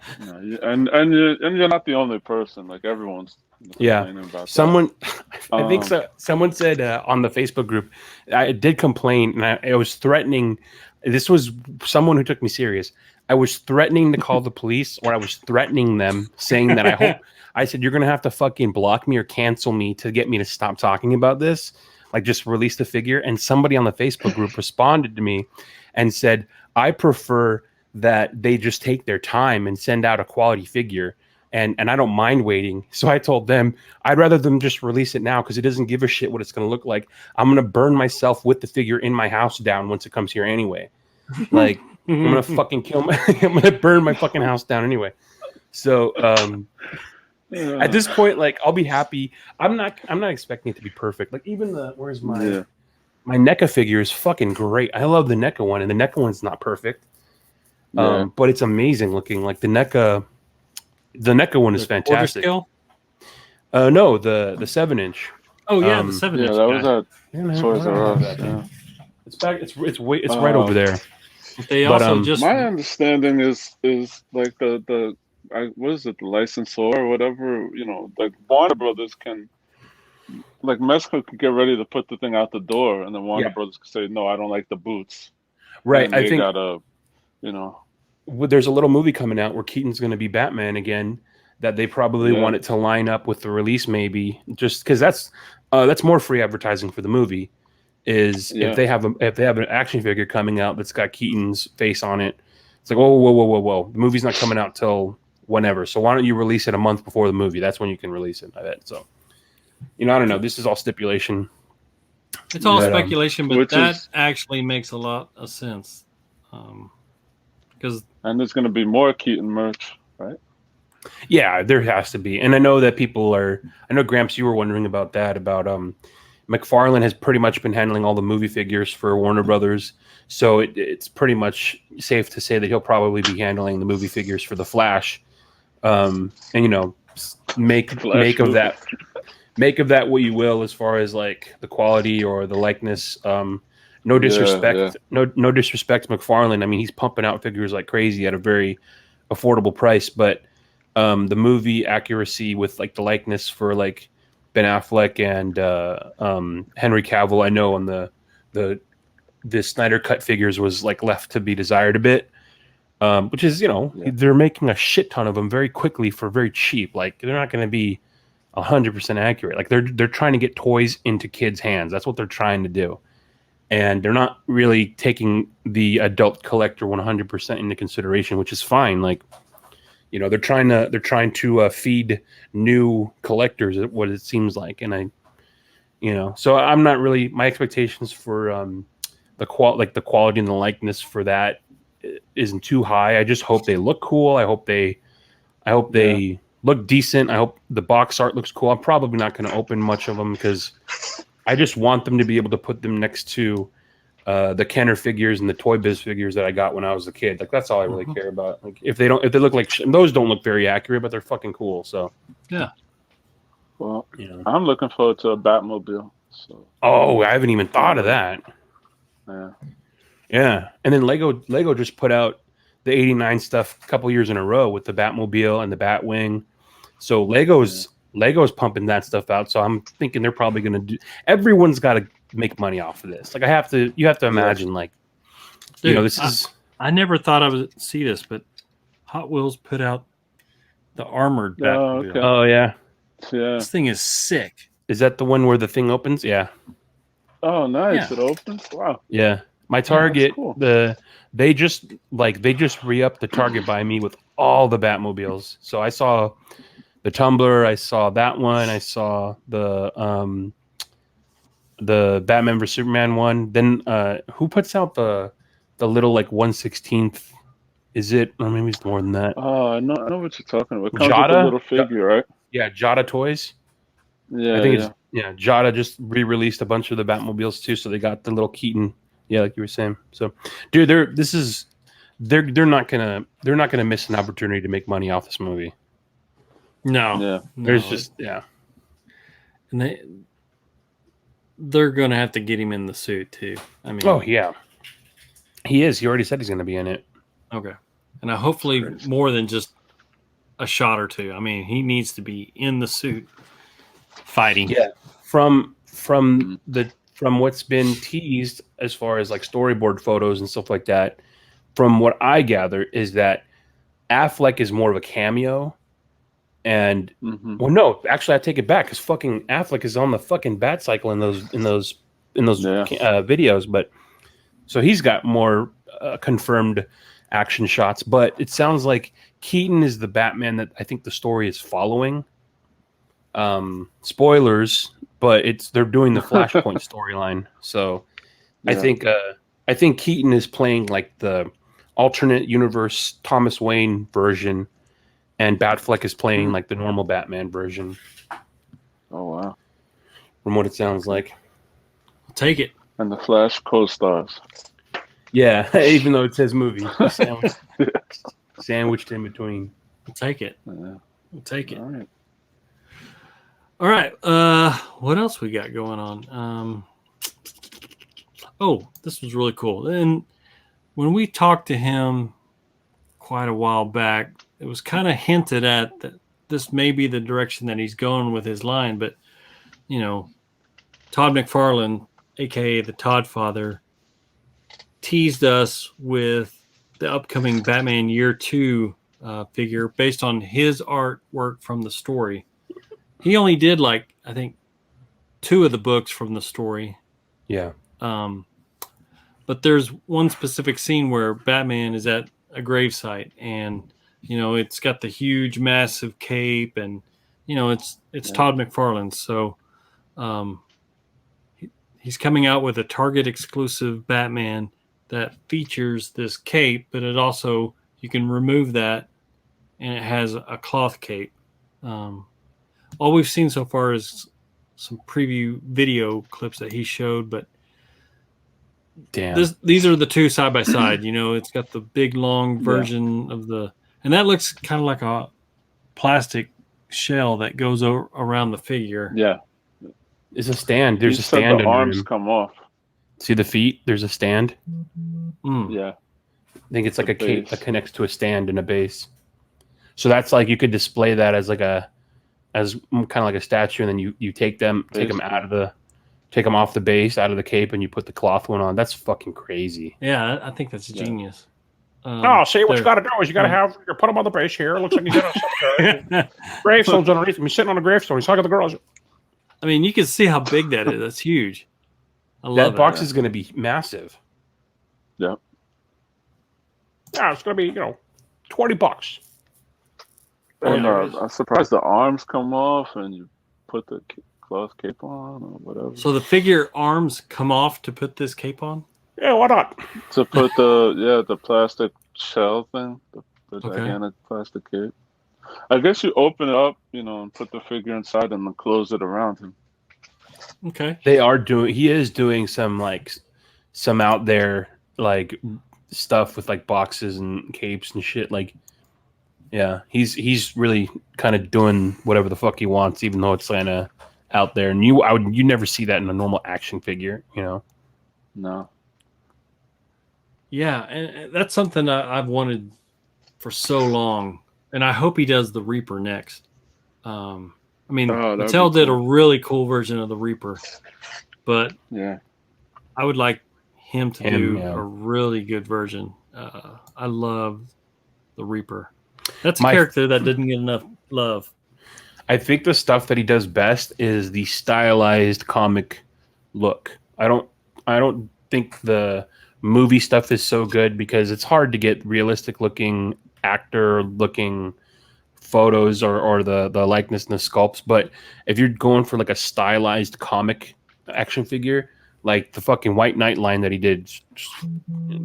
you're not the only person. Like everyone's complaining about someone, that. I think so. Someone said on the Facebook group, I did complain, and I was threatening. This was someone who took me serious. I was threatening to call the police, or I was threatening them, saying that I said, you're going to have to fucking block me or cancel me to get me to stop talking about this. Like, just release the figure. And somebody on the Facebook group responded to me and said, I prefer that they just take their time and send out a quality figure. And I don't mind waiting. So I told them, I'd rather them just release it now because it doesn't give a shit what it's going to look like. I'm going to burn myself with the figure in my house down once it comes here anyway. Like, I'm going to fucking kill I'm going to burn my fucking house down anyway. So, at this point, like, I'll be happy. I'm not expecting it to be perfect. Like, even where's my NECA figure is fucking great. I love the NECA one, and the NECA one's not perfect. But it's amazing looking. Like the NECA one is fantastic. Scale? No, the 7-inch. Oh yeah, the 7-inch. Yeah, that was at Toys R Us. Yeah. It's back. It's right over there. They also just. My understanding is like the what is it, the licensor or whatever, like Warner Brothers can, like Mezco could get ready to put the thing out the door, and then Warner Brothers could say, no, I don't like the boots. Right. And I think gotta, there's a little movie coming out where Keaton's going to be Batman again, that they probably want it to line up with the release, maybe just because that's more free advertising for the movie. If they have an action figure coming out that's got Keaton's face on it, it's like whoa, the movie's not coming out till whenever, so why don't you release it a month before the movie? That's when you can release it, I bet. So, I don't know. This is all stipulation. It's all speculation, but that actually makes a lot of sense. And there's going to be more Keaton merch, right? Yeah, there has to be. And I know that I know Gramps, you were wondering about that, about McFarlane has pretty much been handling all the movie figures for Warner Brothers. So it's pretty much safe to say that he'll probably be handling the movie figures for the Flash. And make of that what you will, as far as like the quality or the likeness. No disrespect, no disrect to McFarlane. I mean, he's pumping out figures like crazy at a very affordable price, but the movie accuracy with like the likeness for like Ben Affleck and Henry Cavill, I know on the Snyder cut figures was like left to be desired a bit. Which is, they're making a shit ton of them very quickly for very cheap. Like, they're not going to be 100% accurate. Like, they're trying to get toys into kids' hands. That's what they're trying to do. And they're not really taking the adult collector 100% into consideration, which is fine. Like, they're trying to feed new collectors, what it seems like. And so I'm not really, my expectations for the quality and the likeness for that isn't too high. I just hope they look cool. I hope they look decent. I hope the box art looks cool. I'm probably not going to open much of them because I just want them to be able to put them next to the Kenner figures and the Toy Biz figures that I got when I was a kid. Like, that's all I really care about. Like, if they look like those don't look very accurate, but they're fucking cool. So yeah. Well, I'm looking forward to a Batmobile. So. Oh, I haven't even thought of that. Yeah. Yeah, and then Lego just put out the '89 stuff a couple years in a row with the Batmobile and the Batwing. So Lego's pumping that stuff out. So I'm thinking they're probably going to do. Everyone's got to make money off of this. Like, you have to imagine, like, dude, this is. I never thought I would see this, but Hot Wheels put out the armored Batmobile. Okay. Oh yeah. This thing is sick. Is that the one where the thing opens? Yeah. Oh, nice! Yeah. It opens. Wow. Yeah. My Target, cool. they just re-upped the Target by me with all the Batmobiles. So I saw the Tumbler, I saw that one, I saw the Batman vs Superman one. Then who puts out the little like 1/16th? Is it, or maybe it's more than that? Oh, I know what you're talking about. It comes with a little figure, right? Yeah, Jada Toys. Yeah, I think it's Jada just re-released a bunch of the Batmobiles too, so they got the little Keaton. Yeah, like you were saying. So, dude, they're not gonna miss an opportunity to make money off this movie. No. Yeah. There's just and they're gonna have to get him in the suit too. I mean, oh yeah, he is. He already said he's gonna be in it. Okay. and hopefully more than just a shot or two. I mean, he needs to be in the suit fighting. Yeah, from what's been teased as far as like storyboard photos and stuff like that, from what I gather is that Affleck is more of a cameo, and well, no, actually, I take it back because fucking Affleck is on the fucking bat cycle in those videos, but so he's got more confirmed action shots. But it sounds like Keaton is the Batman that I think the story is following. Spoilers, but they're doing the Flashpoint storyline, so I think Keaton is playing like the alternate universe Thomas Wayne version, and Batfleck is playing like the normal Batman version. Oh wow! From what it sounds like, I'll take it. And the Flash co-stars. Yeah, even though it says movie, sandwiched in between. I'll take it. Yeah. I'll take it. All right. What else we got going on? This was really cool. And when we talked to him quite a while back, it was kind of hinted at that this may be the direction that he's going with his line. But, Todd McFarlane, a.k.a. the Todd Father, teased us with the upcoming Batman Year 2 figure based on his artwork from the story. He only did I think 2 of the books from the story. Yeah. But there's one specific scene where Batman is at a gravesite, and it's got the huge, massive cape, and it's Todd McFarlane. So he's coming out with a Target exclusive Batman that features this cape, but it also, you can remove that, and it has a cloth cape. All we've seen so far is some preview video clips that he showed, but damn, these are the 2 side by side. It's got the big long version of and that looks kind of like a plastic shell that goes around the figure. Yeah, it's a stand. There's a stand. The arms come off. See the feet? There's a stand. Yeah, I think it's like a cape that connects to a stand and a base. So that's like you could display that as as kind of like a statue, and then you take them off the base, out of the cape, and you put the cloth one on. That's fucking crazy. Yeah, I think that's genius. See, what you got to do is you got to put them on the base here. It looks like you got a gravestones underneath him. He's sitting on a gravestone. He's talking to the girls. I mean, you can see how big that is. That's huge. I love that box is going to be massive. Yeah. Yeah, it's going to be $20. And I'm surprised the arms come off and you put the cloth cape on or whatever. So the figure arms come off to put this cape on? Yeah, why not? To put the plastic shell thing, the gigantic plastic cape. I guess you open it up, and put the figure inside and then close it around him. Okay. He is doing some out there stuff with boxes and capes and shit. Yeah, he's really kind of doing whatever the fuck he wants, even though it's kind of out there. And you never see that in a normal action figure, No. Yeah, and that's something I've wanted for so long, and I hope he does the Reaper next. Mattel did a really cool version of the Reaper, but I would like him to do a really good version. I love the Reaper. That's a character that didn't get enough love. I think the stuff that he does best is the stylized comic look. I don't think the movie stuff is so good because it's hard to get realistic looking actor looking photos or the likeness and the sculpts. But if you're going for a stylized comic action figure, like the fucking White Knight line that he did,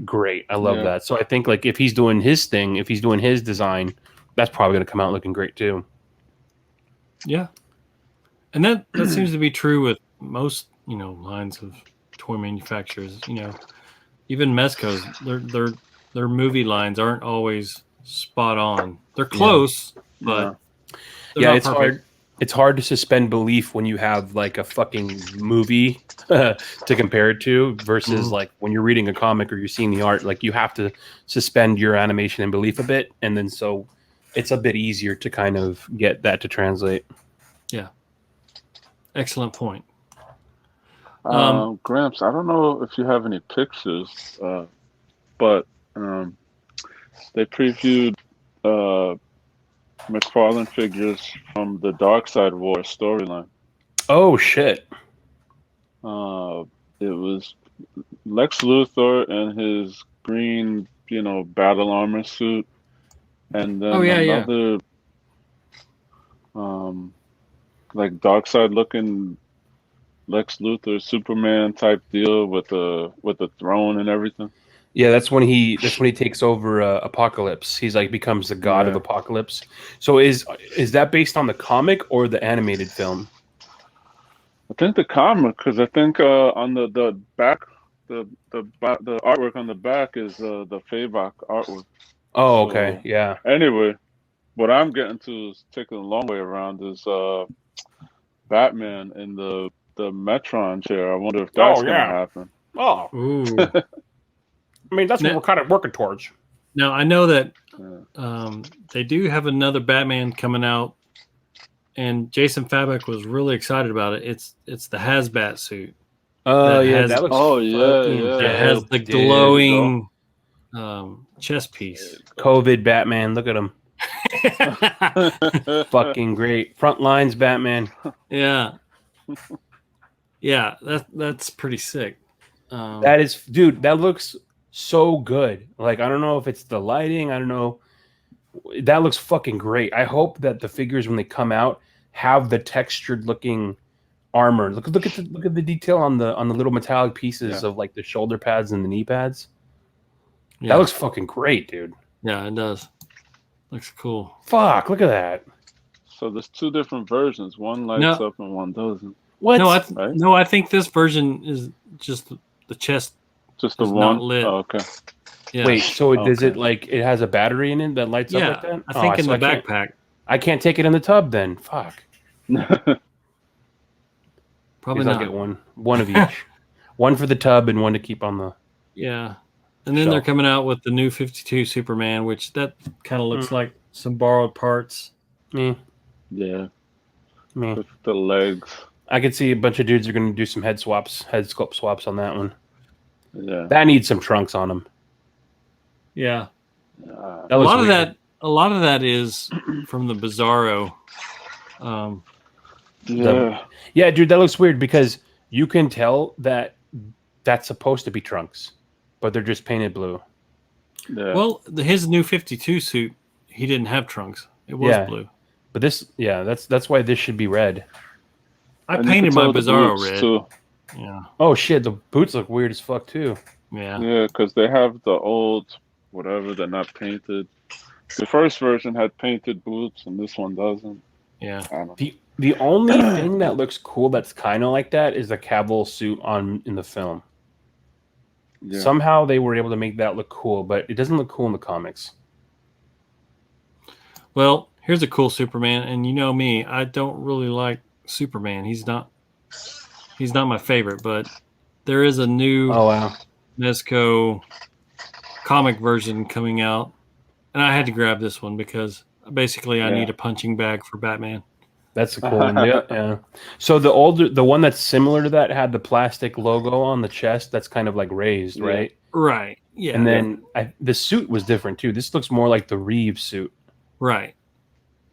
great. I love that. So I think if he's doing his thing, if he's doing his design, that's probably going to come out looking great too. Yeah. And that seems to be true with most, lines of toy manufacturers. Even Mezco's, their movie lines aren't always spot on. They're close, but it's hard. it's hard to suspend belief when you have like a fucking movie to compare it to versus like when you're reading a comic or you're seeing the art. Like you have to suspend your animation and belief a bit, and then so it's a bit easier to kind of get that to translate. Yeah. Excellent point. Gramps, I don't know if you have any pictures, but they previewed McFarlane figures from the Dark Side War storyline. Oh shit! It was Lex Luthor in his green, battle armor suit, and then another, like Dark Side looking Lex Luthor Superman type deal with the throne and everything. Yeah, that's when he takes over Apocalypse. He's like becomes the god of Apocalypse. So is that based on the comic or the animated film? I think the comic, because I think on the back, the artwork on the back is the Fabok artwork. Oh, okay, yeah. Anyway, what I'm getting to is taking a long way around is Batman in the Metron chair. I wonder if that's going to happen. Oh, ooh. I mean, that's what we're kind of working towards. Now, I know that they do have another Batman coming out, and Jason Fabok was really excited about it. It's the Hazbat suit. That looks. That has the glowing chest piece. COVID Batman, look at him. Fucking great. Front lines Batman. Yeah. Yeah, that's pretty sick. That is, dude, that looks so good. Like, I don't know if it's the lighting. I don't know. That looks fucking great. I hope that the figures, when they come out, have the textured looking armor. Look at the detail on the little metallic pieces of like the shoulder pads and the knee pads. Yeah. That looks fucking great, dude. Yeah, it does. Looks cool. Fuck, look at that. So there's two different versions. One lights up and one doesn't. What? No, I think this version is just the chest. Just the one? Not lit. Oh, okay. Yeah. Wait, so does it like it has a battery in it that lights up like that? I think in the backpack. I can't take it in the tub then. Fuck. Probably not. I'll get one of each. One for the tub and one to keep on the. Yeah. And then they're coming out with the new 52 Superman, which that kind of looks like some borrowed parts. Me. Yeah. Me. With the legs. I could see a bunch of dudes are going to do some head sculpt swaps on that one. Yeah. That needs some trunks on them. Yeah. A lot of that is from the Bizarro. Yeah, dude, that looks weird because you can tell that that's supposed to be trunks, but they're just painted blue. Yeah. Well, his new 52 suit, he didn't have trunks. It was blue. But this, that's why this should be red. I painted my Bizarro red. Too. Yeah. Oh shit, the boots look weird as fuck too. Yeah. Yeah, because they have the old whatever, they're not painted. The first version had painted boots, and this one doesn't. Yeah. The only thing that looks cool that's kind of like that is the Cavill suit in the film. Yeah. Somehow they were able to make that look cool, but it doesn't look cool in the comics. Well, here's a cool Superman, and you know me, I don't really like Superman. He's not my favorite, but there is a new Mezco comic version coming out, and I had to grab this one because basically I need a punching bag for Batman. That's a cool one. Yeah. So the one that's similar to that had the plastic logo on the chest that's kind of like raised, right? Right. Yeah. And then the suit was different too. This looks more like the Reeves suit. Right.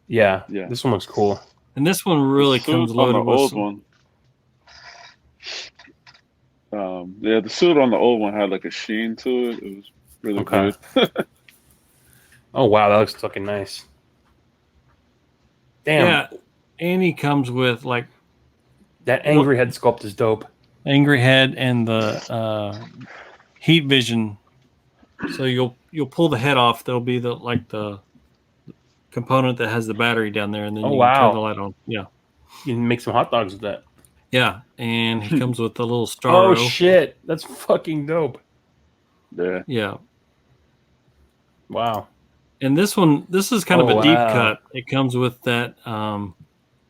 Yeah. This one looks cool. And this one really comes loaded on the old one. The suit on the old one had like a sheen to it. It was really good. Oh wow, that looks fucking nice. Damn. Yeah. And he comes with like that angry head sculpt is dope. Angry head and the heat vision. So you'll pull the head off. There'll be the component that has the battery down there, and then you can turn the light on. Yeah. You can make some hot dogs with that. Yeah, and he comes with a little star. Oh shit, that's fucking dope. Yeah. Wow. And this is kind of a deep cut. It comes with that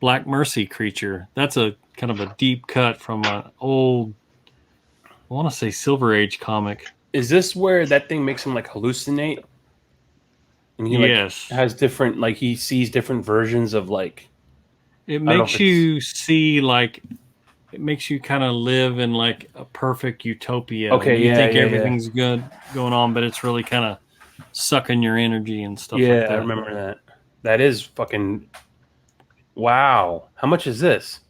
Black Mercy creature. That's a kind of a deep cut from an old, I want to say Silver Age comic. Is this where that thing makes him like hallucinate? And he Yes. like has different, like he sees different versions of like. It makes you see like, it makes you kind of live in like a perfect utopia. Okay, you yeah, think yeah, everything's good going on, but it's really kind of sucking your energy and stuff like that. I remember that. That is fucking. Wow. How much is this?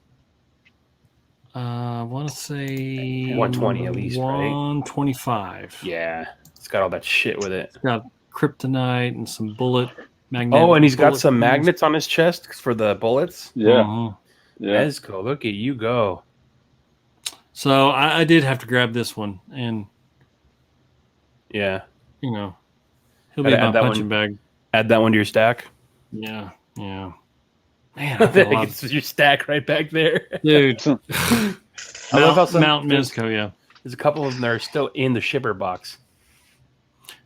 I want to say 120 at least, right? 125. Yeah, it's got all that shit with it. It's got kryptonite and some bullet magnets. Oh, and he's got some magnets on his chest for the bullets. Yeah. Yeah. Mezco, look at you go. So I did have to grab this one, and yeah, you know, he'll be my punching bag. Add that one to your stack. Yeah. Man, it's your stack right back there, dude. I love how Mount Mezco. Yeah, there's a couple of them that are still in the shipper box.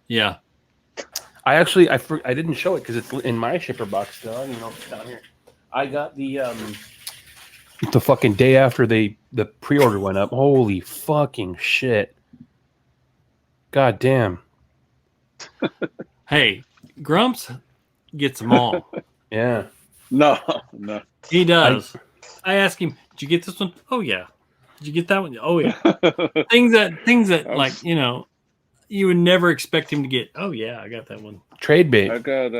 Yeah, I didn't show it because it's in my shipper box still. I don't even know if it's down here. I got the fucking day after the pre-order went up. Holy fucking shit! God damn. Hey, Grumps gets them all. Yeah. No. He does. I asked him, "Did you get this one?" Oh yeah. Did you get that one? Oh yeah. things that like, you know, you would never expect him to get. Oh yeah, I got that one. Trade bait. I got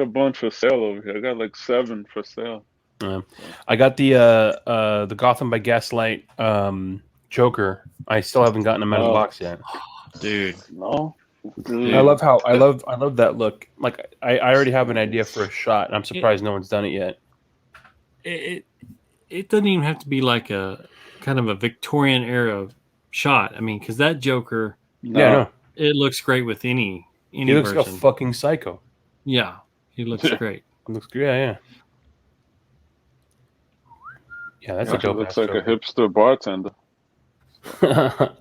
a bunch for sale over here. I got like 7 for sale. I got the Gotham by Gaslight Joker. I still haven't gotten him out of the box yet. Dude. No. Dude. I love that look. Like I already have an idea for a shot, and I'm surprised no one's done it yet. It doesn't even have to be like a kind of a Victorian era shot. I mean, because that Joker, it looks great with any he looks version. like a fucking psycho. Yeah, he looks great. Looks good. Yeah. That's a dope. Looks like a hipster bartender.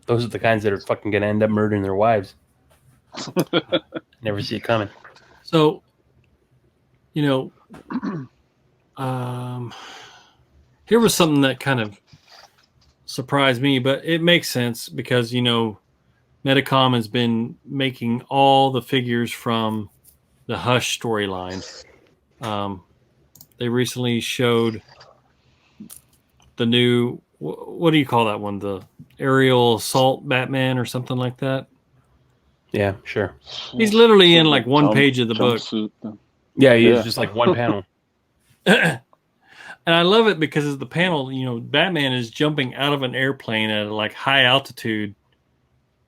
Those are the kinds that are fucking gonna end up murdering their wives. Never see it coming. So, you know, here was something that kind of surprised me, but it makes sense because, you know, Medicom has been making all the figures from the Hush storyline. They recently showed the new, what do you call that one? The aerial assault Batman or something like that? Yeah, sure. He's literally in like one page of the book. Yeah, he's just like one panel. And I love it because of the panel, you know, Batman is jumping out of an airplane at like high altitude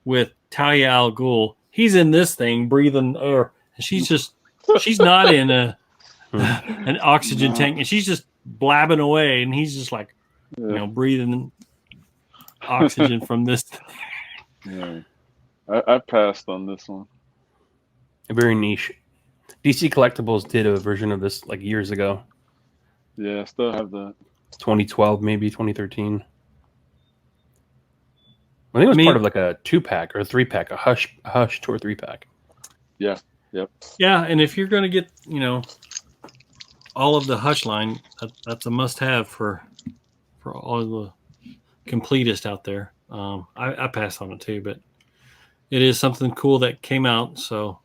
with Talia al Ghul. He's in this thing breathing air. And she's not in an oxygen tank, and she's just blabbing away, and he's just like, you know, breathing oxygen from this thing. Yeah. I passed on this one. Very niche. DC Collectibles did a version of this like years ago. Yeah, I still have that. 2012, maybe 2013. I think it was part of like a 2-pack or a 3-pack, a Hush 2 or 3-pack. Yeah. Yep. Yeah, and if you're going to get, you know, all of the Hush line, that's a must-have for all the completists out there. I passed on it too, but it is something cool that came out, so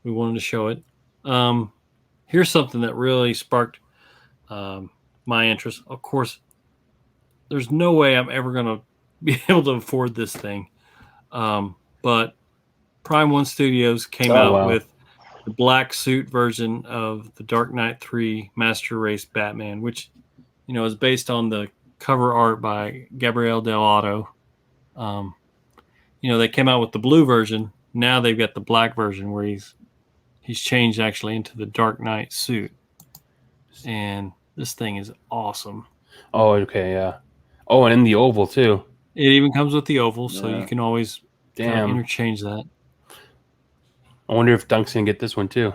we wanted to show it. Here's something that really sparked my interest. Of course, there's no way I'm ever going to be able to afford this thing. But Prime One Studios came out with the black suit version of the Dark Knight 3 Master Race Batman, which, you know, is based on the cover art by Gabriel Del Otto. You know, they came out with the blue version. Now they've got the black version where he's changed actually into the Dark Knight suit. And this thing is awesome. Oh, okay, yeah. Oh, and in the oval too. It even comes with the oval, so you can always interchange that. I wonder if Dunk's gonna get this one too.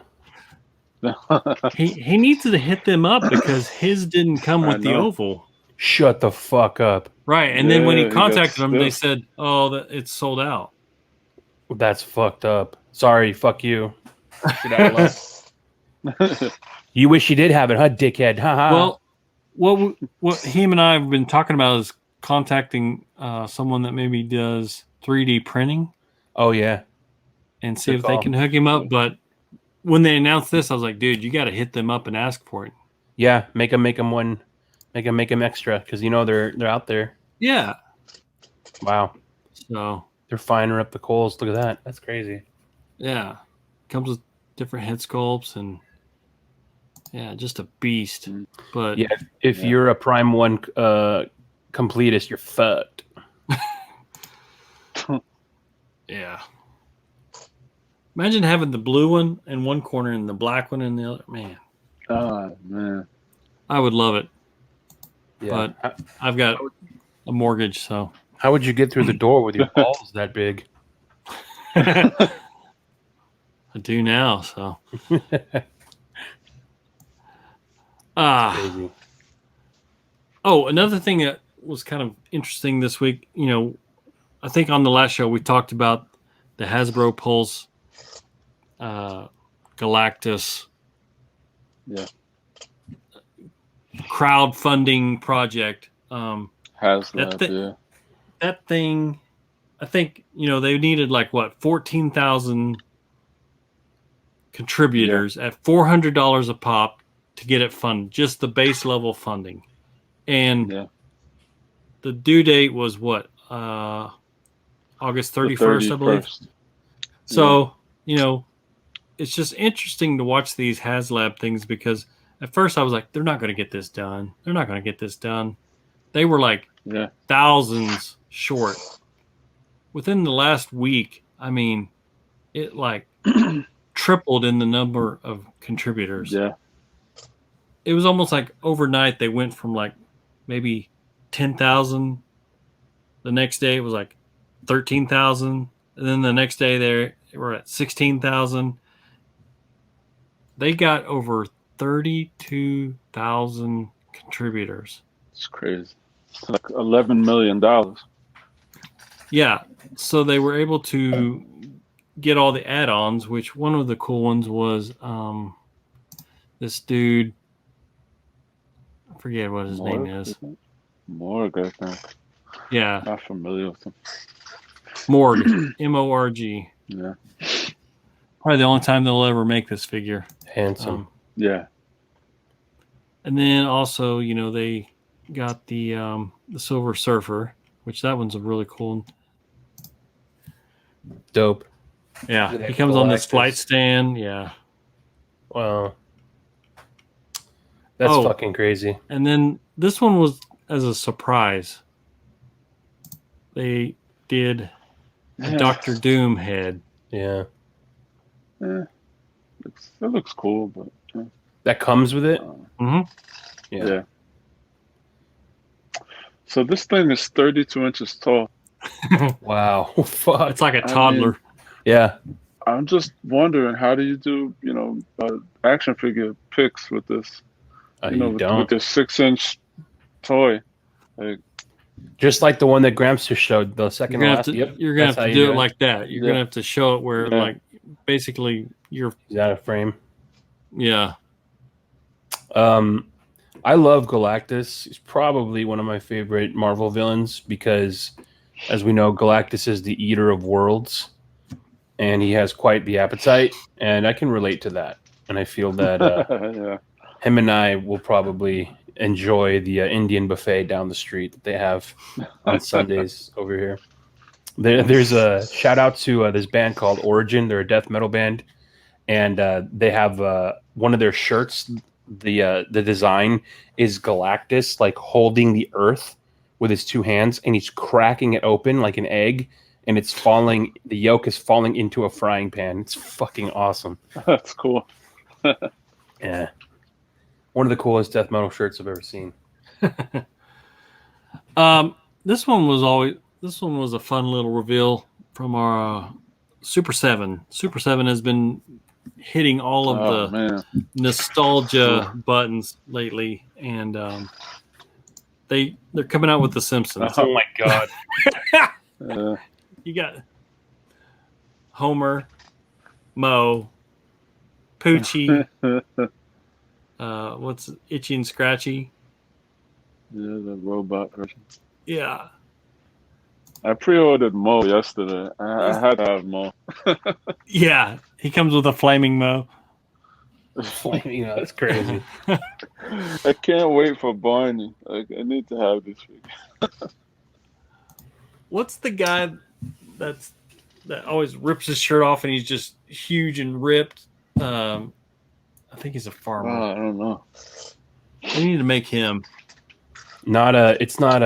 he needs to hit them up because his didn't come with the oval. Shut the fuck up. Right, and then when he contacted them, they said, "Oh, it's sold out." That's fucked up. Sorry, fuck you. Get out of luck. You wish you did have it, huh, dickhead? Well, what him and I have been talking about is contacting someone that maybe does 3D printing. Oh yeah, and see if they can hook him up. But when they announced this, I was like, dude, you got to hit them up and ask for it. Yeah, make them extra because they're out there. Yeah. Wow. So they're firing up the coals. Look at that. That's crazy. Yeah, comes with different head sculpts and just a beast. But yeah, if you're a Prime 1 completist, you're fucked. Yeah. Imagine having the blue one in one corner and the black one in the other. Man. Oh, man. I would love it. Yeah. But I've got a mortgage, so. How would you get through the door with your balls that big? I do now, so. Crazy. Oh, another thing that was kind of interesting this week, I think on the last show we talked about the Hasbro Pulse Galactus crowdfunding project. HasLab, that thing, I think, they needed 14,000 contributors at $400 a pop to get it funded, just the base level funding. And the due date was what? August 31st, I believe. So, it's just interesting to watch these HasLab things because at first I was like, they're not going to get this done. They're not going to get this done. They were thousands short. Within the last week, I mean, it tripled in the number of contributors. Yeah. It was almost like overnight they went from maybe 10,000. The next day it was 13,000. And then the next day they were at 16,000. They got over 32,000 contributors. It's crazy. It's like $11 million. Yeah. So they were able to get all the add-ons, which one of the cool ones was this dude. I forget what his name is. Morg, I think. Yeah. Not familiar with him. Morg. M-O-R-G. Yeah. Probably the only time they'll ever make this figure. Handsome. Yeah. And then also, they got the Silver Surfer, which that one's a really cool one. Dope. Yeah. He comes on this flight stand. Yeah. Wow. That's fucking crazy. And then this one was as a surprise. They did a Doctor Doom head. Yeah. It looks cool, but that comes with it. Yeah. So this thing is 32 inches tall. Wow. Fuck. It's like a toddler. Yeah. I'm just wondering, how do you do, action figure pics with this? With this 6-inch toy. Just like the one that Gramps just showed, the second last. You're going to have to do it like that. You're going to have to show it where, basically you're out of frame. Yeah. I love Galactus. He's probably one of my favorite Marvel villains because, as we know, Galactus is the eater of worlds, and he has quite the appetite, and I can relate to that. And I feel that him and I will probably enjoy the Indian buffet down the street that they have on Sundays over here. There's a shout out to this band called Origin. They're a death metal band, and they have one of their shirts. The design is Galactus holding the earth with his two hands, and he's cracking it open like an egg, and it's falling. The yolk is falling into a frying pan. It's fucking awesome. That's cool. Yeah. One of the coolest death metal shirts I've ever seen. This one was a fun little reveal from our Super 7. Super 7 has been hitting all of the nostalgia buttons lately, and they're coming out with The Simpsons. Oh my god. You got Homer, Moe, Poochie, what's Itchy and Scratchy? Yeah, the robot version. Yeah. I pre-ordered Mo yesterday. I had to have Mo. Yeah. He comes with a flaming Mo. That's crazy. I can't wait for Barney. Like, I need to have this figure. What's the guy that always rips his shirt off and he's just huge and ripped? I think he's a farmer. I don't know. We need to make him. It's not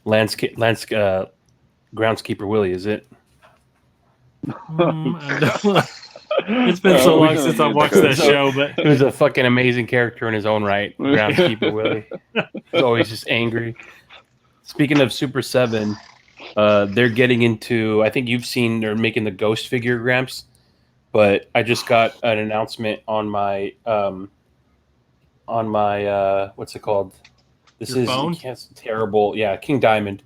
groundskeeper Willie, is it? It's been so long since I've watched that show, but it was a fucking amazing character in his own right. Groundskeeper Willie. He's always just angry. Speaking of Super 7, they're getting into, I think you've seen they're making the Ghost figure Gramps, but I just got an announcement on my what's it called? This Your is phone? It's terrible. Yeah, King Diamond.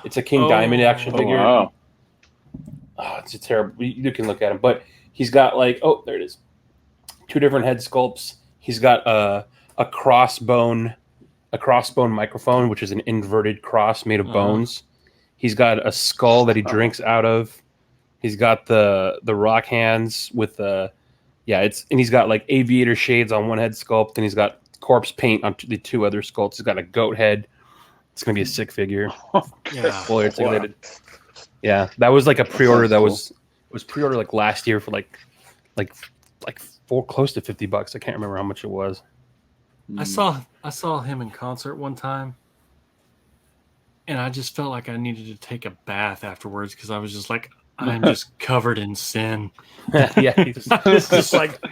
It's a King Diamond action figure. Wow. Oh, it's a terrible. You can look at him, but he's got like, oh, there it is. 2 different head sculpts. He's got a crossbone microphone, which is an inverted cross made of bones. He's got a skull that he drinks out of. He's got the rock hands with the, and he's got like aviator shades on one head sculpt, and he's got corpse paint on the 2 other sculpts. He's got a goat head. It's gonna be a sick figure. Yeah, fully articulated. Wow. Yeah, that was like a pre-order that was pre-ordered like last year for like close to $50. I can't remember how much it was. I saw him in concert one time, and I just felt like I needed to take a bath afterwards because I was just like, I'm just covered in sin. Yeah, it's just like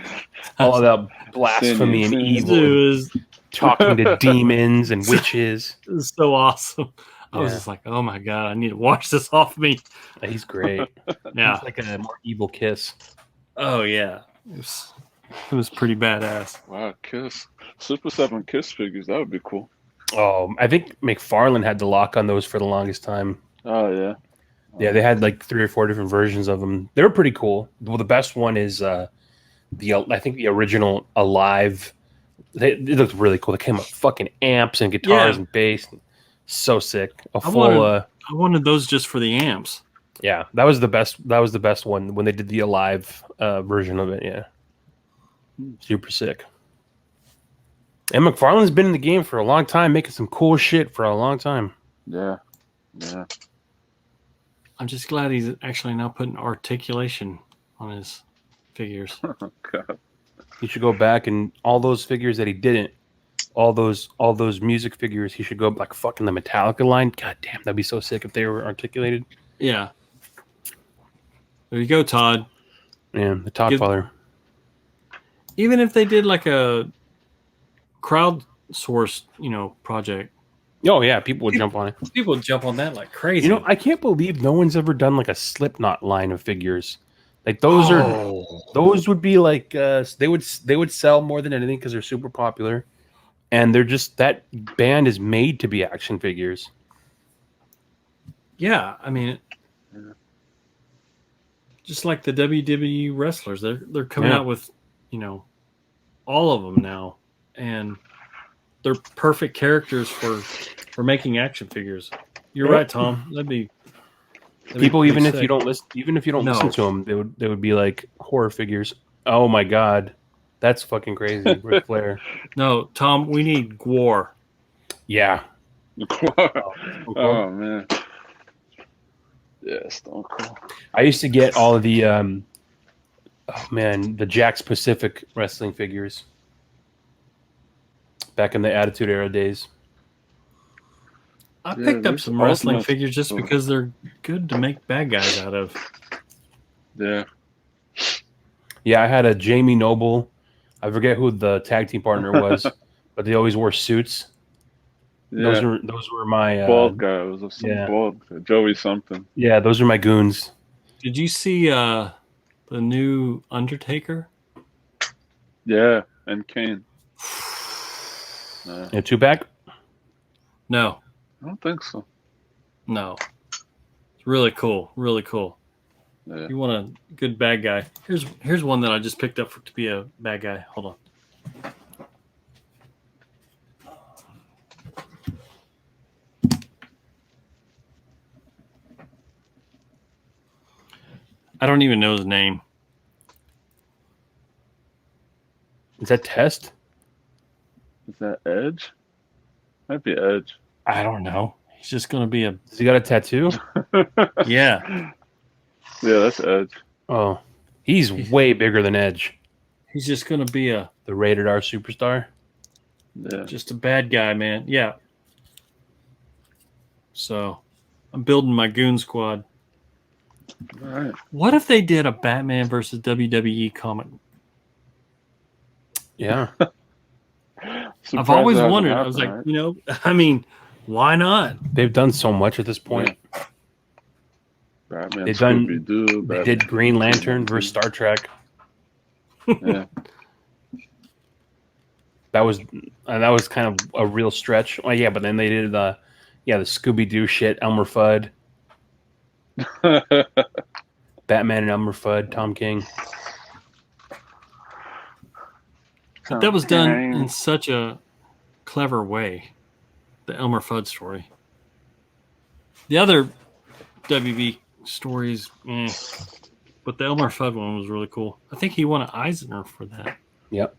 all that blasphemy and evil. It was talking to demons and witches. It was so awesome. I was just like, oh my God, I need to wash this off me. He's great. Yeah. It's like a more evil Kiss. Oh, yeah. It was pretty badass. Wow, Kiss. Super 7 Kiss figures, that would be cool. Oh, I think McFarlane had the lock on those for the longest time. Oh, yeah. Yeah, they had like 3 or 4 different versions of them. They were pretty cool. Well, the best one is I think the original Alive. It looked really cool. They came with fucking amps and guitars and bass. So sick. I wanted those just for the amps. Yeah, that was the best. That was the best one when they did the Alive version of it. Yeah, super sick. And McFarlane's been in the game for a long time, making some cool shit for a long time. Yeah. I'm just glad he's actually now putting articulation on his figures. Oh, God. He should go back and all those figures that he didn't. All those music figures, he should go like fucking the Metallica line. God damn, that'd be so sick if they were articulated. Yeah. There you go, Todd. Yeah, the Todd father. Even if they did like a crowdsourced, project. Oh yeah, people would jump on it. People would jump on that like crazy. I can't believe no one's ever done like a Slipknot line of figures. Like those would be like they would sell more than anything because they're super popular. And they're just, that band is made to be action figures. Yeah, I mean, just like the WWE wrestlers, they're coming out with, all of them now, and they're perfect characters for making action figures. You're right, Tom. That'd be people. Even if you don't listen to them, they would be like horror figures. Oh my God. That's fucking crazy, Ric Flair. No, Tom, we need Gwar. Yeah. Oh, man. Yeah, Stone Cold. I used to get all of the, the Jakks Pacific wrestling figures back in the Attitude Era days. I picked up some wrestling figures just because they're good to make bad guys out of. Yeah. Yeah, I had a Jamie Noble. I forget who the tag team partner was, but they always wore suits. Yeah. Those were my bald guy. It was bald Joey something. Yeah, those are my goons. Did you see the new Undertaker? Yeah, and Kane. A 2-pack? No, I don't think so. No, it's really cool. Really cool. Yeah. You want a good bad guy? Here's one that I just picked up to be a bad guy. Hold on. I don't even know his name. Is that Test? Is that Edge? Might be Edge. I don't know. He's just going to be a... Has he got a tattoo? Yeah. Yeah, that's Edge. Oh, he's way bigger than Edge. He's just going to be the rated R superstar. Yeah. Just a bad guy, man. Yeah. So, I'm building my goon squad. All right. What if they did a Batman versus WWE comic? Yeah. I've always wondered. I was like, right? you know, I mean, why not? They've done so much at this point. Yeah. Batman, They've done. Scooby-Doo, They Batman, did Green Lantern versus Star Trek. Yeah. That was kind of a real stretch. Well, yeah, but then they did the Scooby-Doo shit, Elmer Fudd, Batman and Elmer Fudd, Tom King. But that was done in such a clever way. The Elmer Fudd story. The other WB stories, but the Elmer Fudd one was really cool. I think he won an Eisner for that. Yep.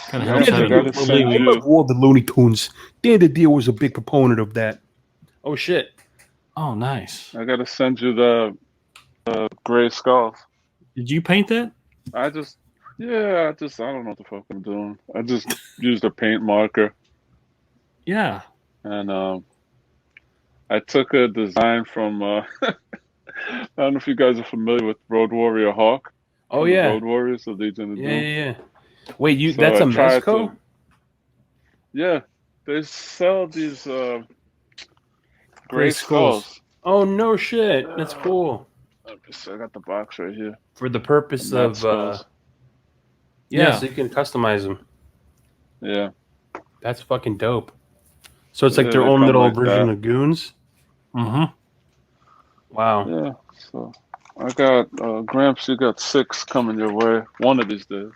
Kind of helps I love all the Looney Tunes. Dan the Deal was a big proponent of that. Oh shit! Oh, nice. I gotta send you the gray skulls. Did you paint that? I don't know what the fuck I'm doing. I just used a paint marker. Yeah. And I took a design from I don't know if you guys are familiar with Road Warrior Hawk. Oh yeah, Road Warriors, the Legion of Doom. Yeah. Wait, that's a Mezco? Yeah, they sell these gray skulls. Oh no shit, that's cool. I got the box right here. For the purpose of so you can customize them. Yeah, that's fucking dope. So it's like their own little version of Goons. Mm-hmm. Wow. Yeah. So I got Gramps. You got 6 coming your way one of these days.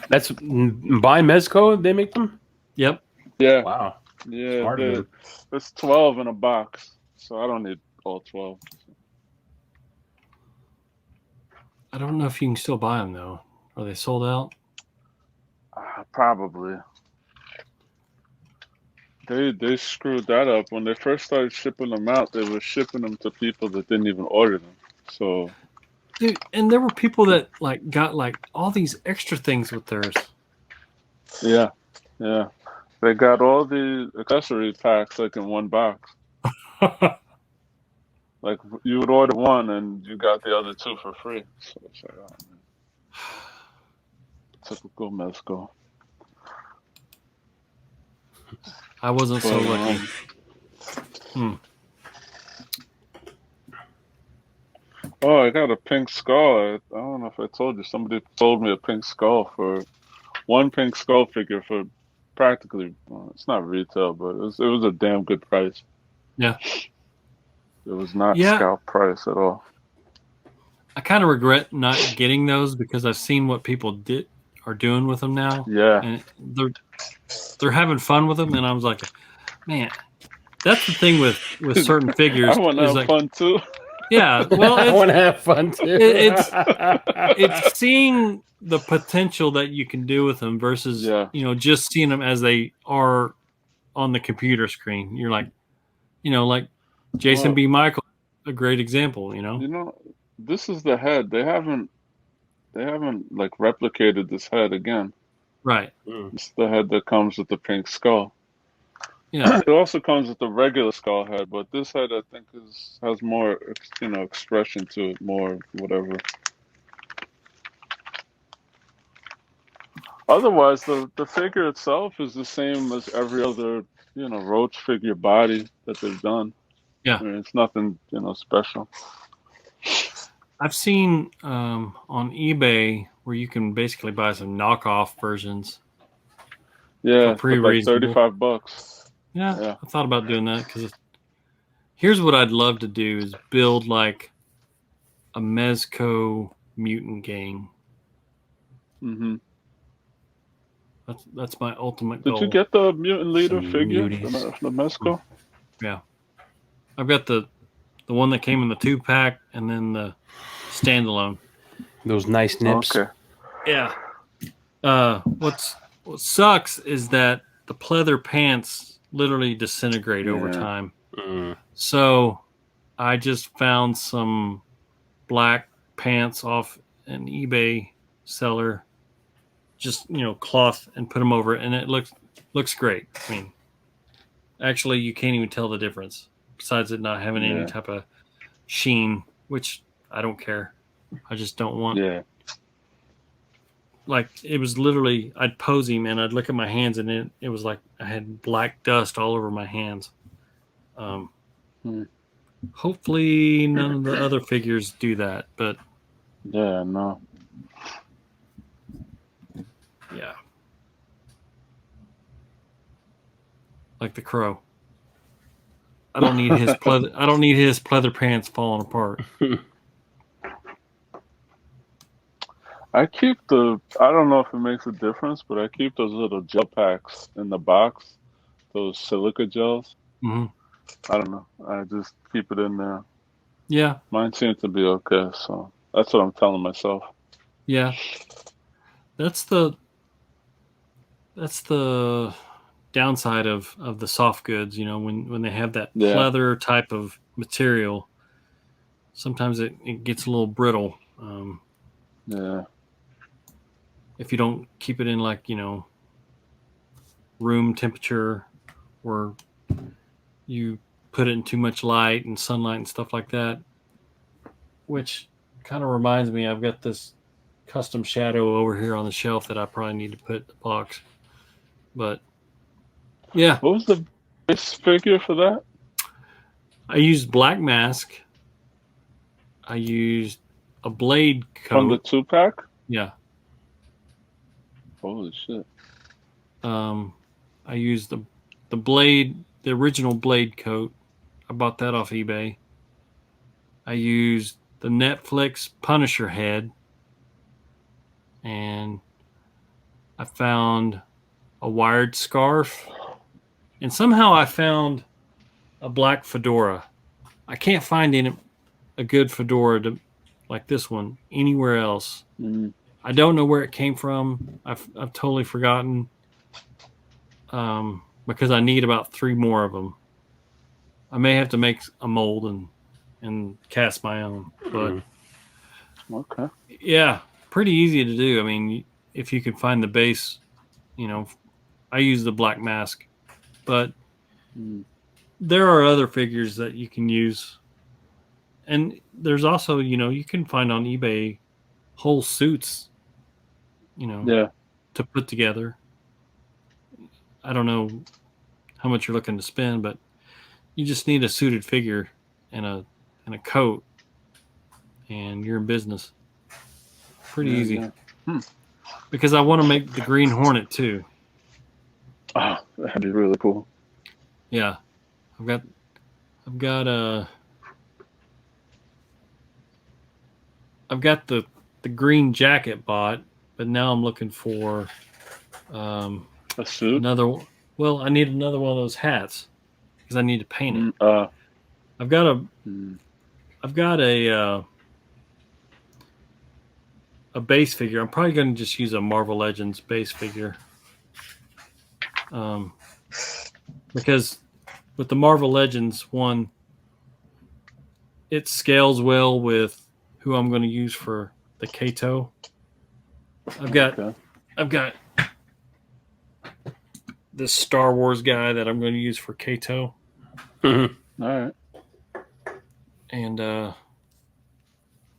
That's by Mezco. They make them. Yep. Yeah. Wow. Yeah. Smart, there's 12 in a box, so I don't need all 12. I don't know if you can still buy them though. Are they sold out? Probably. They screwed that up when they first started shipping them out. They were shipping them to people that didn't even order them. So, dude, and there were people that got all these extra things with theirs. Yeah. They got all the accessory packs in one box. Like you would order one and you got the other 2 for free. So it's like, oh man. Typical Mezco. I wasn't so lucky. Oh, I got a pink skull. I don't know if I told you. Somebody sold me a pink skull for one pink skull figure for practically. Well, it's not retail, but it was a damn good price. Yeah. It was not scalp price at all. I kind of regret not getting those because I've seen what people are doing with them now. Yeah. And they're having fun with them, and I was like, man, that's the thing with certain figures. I want to have fun too. Yeah, well, I want to have fun too. It's seeing the potential that you can do with them versus just seeing them as they are on the computer screen. You're like, like Jason B. Michael, a great example. This is the head. They haven't replicated this head again. Right. It's the head that comes with the pink skull. Yeah. It also comes with the regular skull head, but this head I think has more expression to it, more whatever. Otherwise, the figure itself is the same as every other Roach figure body that they've done. Yeah. I mean, it's nothing special. I've seen on eBay where you can basically buy some knockoff versions. Yeah, for pretty like $35. Yeah, I thought about doing that because here's what I'd love to do is build like a Mezco mutant gang. Mm-hmm. That's my ultimate goal. Did you get the mutant leader figure from the Mezco? Yeah, I've got the the one that came in the 2-pack, and then the standalone. Those nice nips. Okay. Yeah. What sucks is that the pleather pants literally disintegrate over time. So I just found some black pants off an eBay seller, just cloth, and put them over it, and it looks great. I mean, actually, you can't even tell the difference. Besides it not having any type of sheen, which I don't care. I just don't want. Yeah. Like, it was literally, I'd pose him and I'd look at my hands, and it was like I had black dust all over my hands. Hopefully none of the other figures do that, but yeah, no. Yeah. Like the Crow. I don't need his pleather pants falling apart. I don't know if it makes a difference, but I keep those little gel packs in the box, those silica gels. Mm-hmm. I don't know. I just keep it in there. Yeah. Mine seems to be okay, so that's what I'm telling myself. Yeah. That's the downside of the soft goods, when they have that pleather type of material, sometimes it gets a little brittle. If you don't keep it in room temperature, or you put it in too much light and sunlight and stuff like that, which kind of reminds me, I've got this custom shadow over here on the shelf that I probably need to put in the box. But yeah. What was the base figure for that? I used black mask. I used a blade coat. From the 2-pack? Yeah. Holy shit. I used the blade, the original blade coat. I bought that off eBay. I used the Netflix Punisher head. And I found a wired scarf. And somehow I found a black fedora. I can't find a good fedora like this one anywhere else. I don't know where it came from. I've totally forgotten. Because I need about 3 more of them. I may have to make a mold and cast my own. But okay. Yeah, pretty easy to do. I mean, if you can find the base, I use the black mask, but there are other figures that you can use. And there's also, you can find on eBay whole suits, to put together. I don't know how much you're looking to spend, but you just need a suited figure and a coat, and you're in business. Pretty easy. Because I want to make the Green Hornet too. Oh, that'd be really cool. Yeah. I've got the green jacket bought, but now I'm looking for a suit. I need another one of those hats because I need to paint it. I've got a base figure. I'm probably going to just use a Marvel Legends base figure. Because with the Marvel Legends one, it scales well with who I'm going to use for the Kato. I've got this Star Wars guy that I'm going to use for Kato. All right. And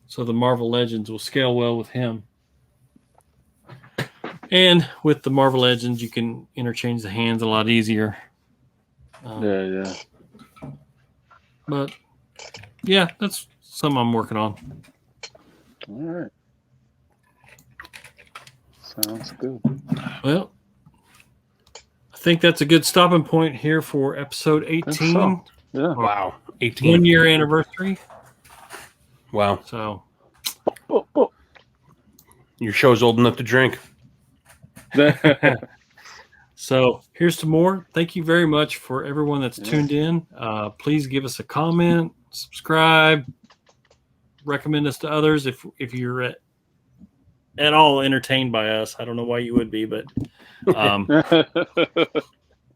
so the Marvel Legends will scale well with him. And with the Marvel Legends, you can interchange the hands a lot easier. Yeah. But yeah, that's something I'm working on. All right. Sounds good. Well, I think that's a good stopping point here for episode 18. So. Yeah. Wow. 18. 1 year anniversary. Wow. So your show's old enough to drink. So here's to more. Thank you very much for everyone that's tuned in. Please give us a comment, subscribe, recommend us to others if you're at all entertained by us. I don't know why you would be, but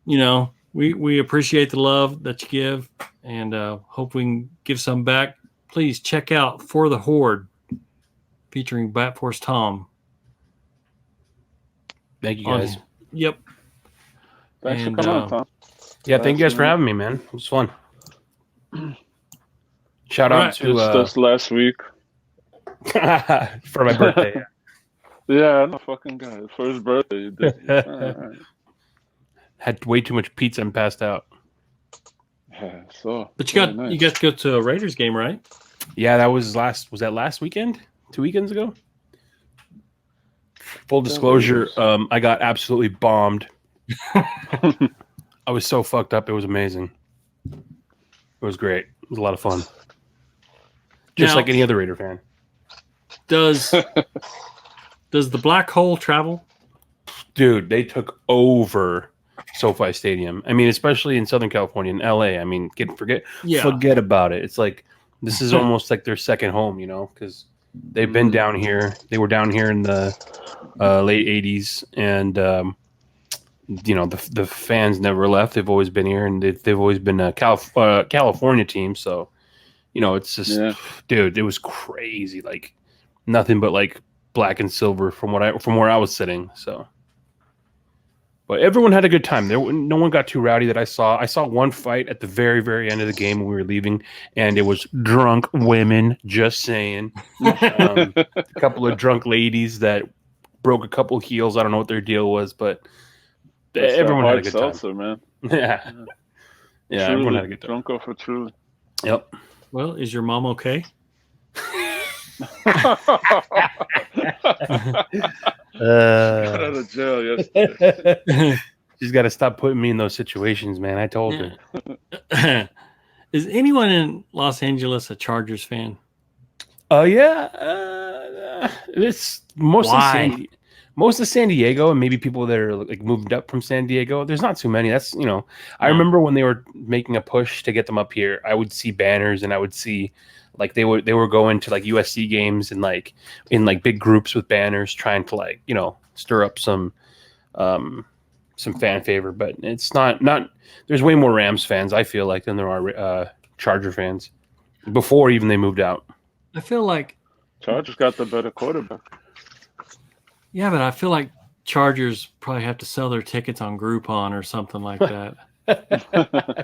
you know, we appreciate the love that you give, and hope we can give some back. Please check out For the Horde, featuring Bat Force Tom. Thank you guys. Yep. Thanks for coming on, Tom. Yeah, thank you guys for having me, man. It was fun. Shout out to just last week for my birthday. Yeah, no fucking guy. For his birthday, you did. Right. Had way too much pizza and passed out. Yeah, so. But you got to go to a Raiders game, right? Yeah, that was last weekend? 2 weekends ago? Full disclosure, I got absolutely bombed. I was so fucked up. It was amazing. It was great. It was a lot of fun. Just like any other Raider fan. Does the black hole travel? Dude, they took over SoFi Stadium. I mean, especially in Southern California, in LA. I mean, forget about it. It's like this is almost like their second home, you know, because they've been down here. They were down here in the late 80s, and you know, the fans never left. They've always been here, and they've always been a California team. So, you know, it's just, dude, it was crazy. Like nothing but like black and silver from where I was sitting. So, but everyone had a good time. No one got too rowdy that I saw. I saw one fight at the very, very end of the game when we were leaving, and it was drunk women. Just saying, a couple of drunk ladies that broke a couple heels. I don't know what their deal was, but everyone had a good time. Seltzer, man. Yeah, everyone had a good time. Drunk off of Truly. Yep. Well, is your mom okay? Got out of jail yesterday. She's got to stop putting me in those situations, man. I told her. Is anyone in Los Angeles a Chargers fan? Yeah. It's mostly San Diego, and maybe people that are like moved up from San Diego. There's not too many. That's, you know, I remember when they were making a push to get them up here, I would see banners, and I would see like they were going to like USC games and like in like big groups with banners trying to like, you know, stir up some fan favor. But it's not there's way more Rams fans, I feel like, than there are Charger fans before even they moved out. I feel like Chargers got the better quarterback. Yeah, but I feel like Chargers probably have to sell their tickets on Groupon or something like that.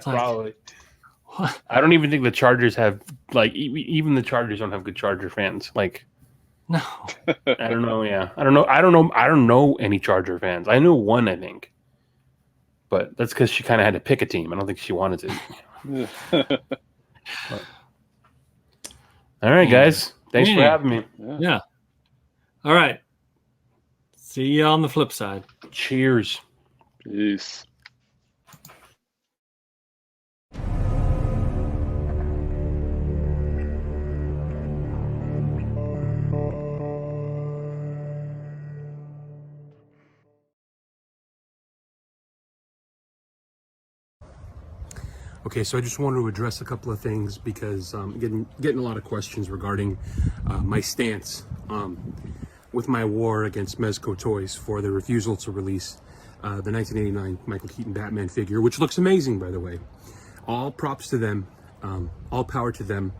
Probably. What? I don't even think the Chargers have, like, even the Chargers don't have good Charger fans. Like, no. I don't know. Yeah, I don't know any Charger fans. I know one, I think, but that's because she kind of had to pick a team. I don't think she wanted to. All right, guys. Thanks for having me. Yeah. All right. See you on the flip side. Cheers. Peace. Okay, so I just wanted to address a couple of things because I'm getting a lot of questions regarding my stance with my war against Mezco Toys for the refusal to release the 1989 Michael Keaton Batman figure, which looks amazing, by the way. All props to them, all power to them.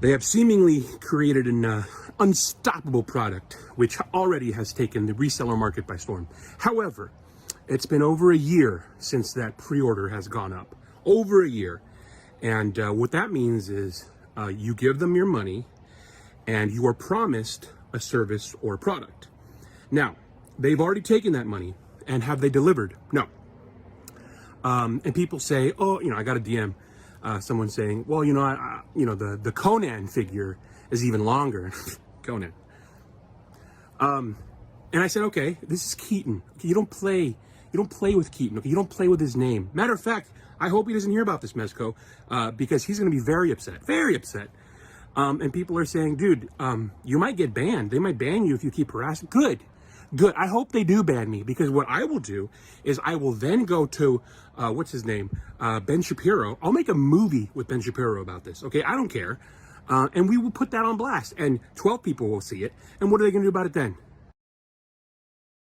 They have seemingly created an unstoppable product, which already has taken the reseller market by storm. However, it's been over a year since that pre-order has gone up. Over a year. And what that means is you give them your money and you are promised a service or product. Now, they've already taken that money, and have they delivered? No. And people say, oh, you know, I got a DM, someone saying, well, you know, the Conan figure is even longer. Conan. And I said, okay, this is Keaton. Okay, you don't play with Keaton. Okay, you don't play with his name. Matter of fact, I hope he doesn't hear about this, Mezco, because he's going to be very upset. Very upset. And people are saying, dude, you might get banned. They might ban you if you keep harassing. Good. Good. I hope they do ban me, because what I will do is I will then go to, what's his name? Ben Shapiro. I'll make a movie with Ben Shapiro about this. Okay. I don't care. And we will put that on blast, and 12 people will see it. And what are they going to do about it then?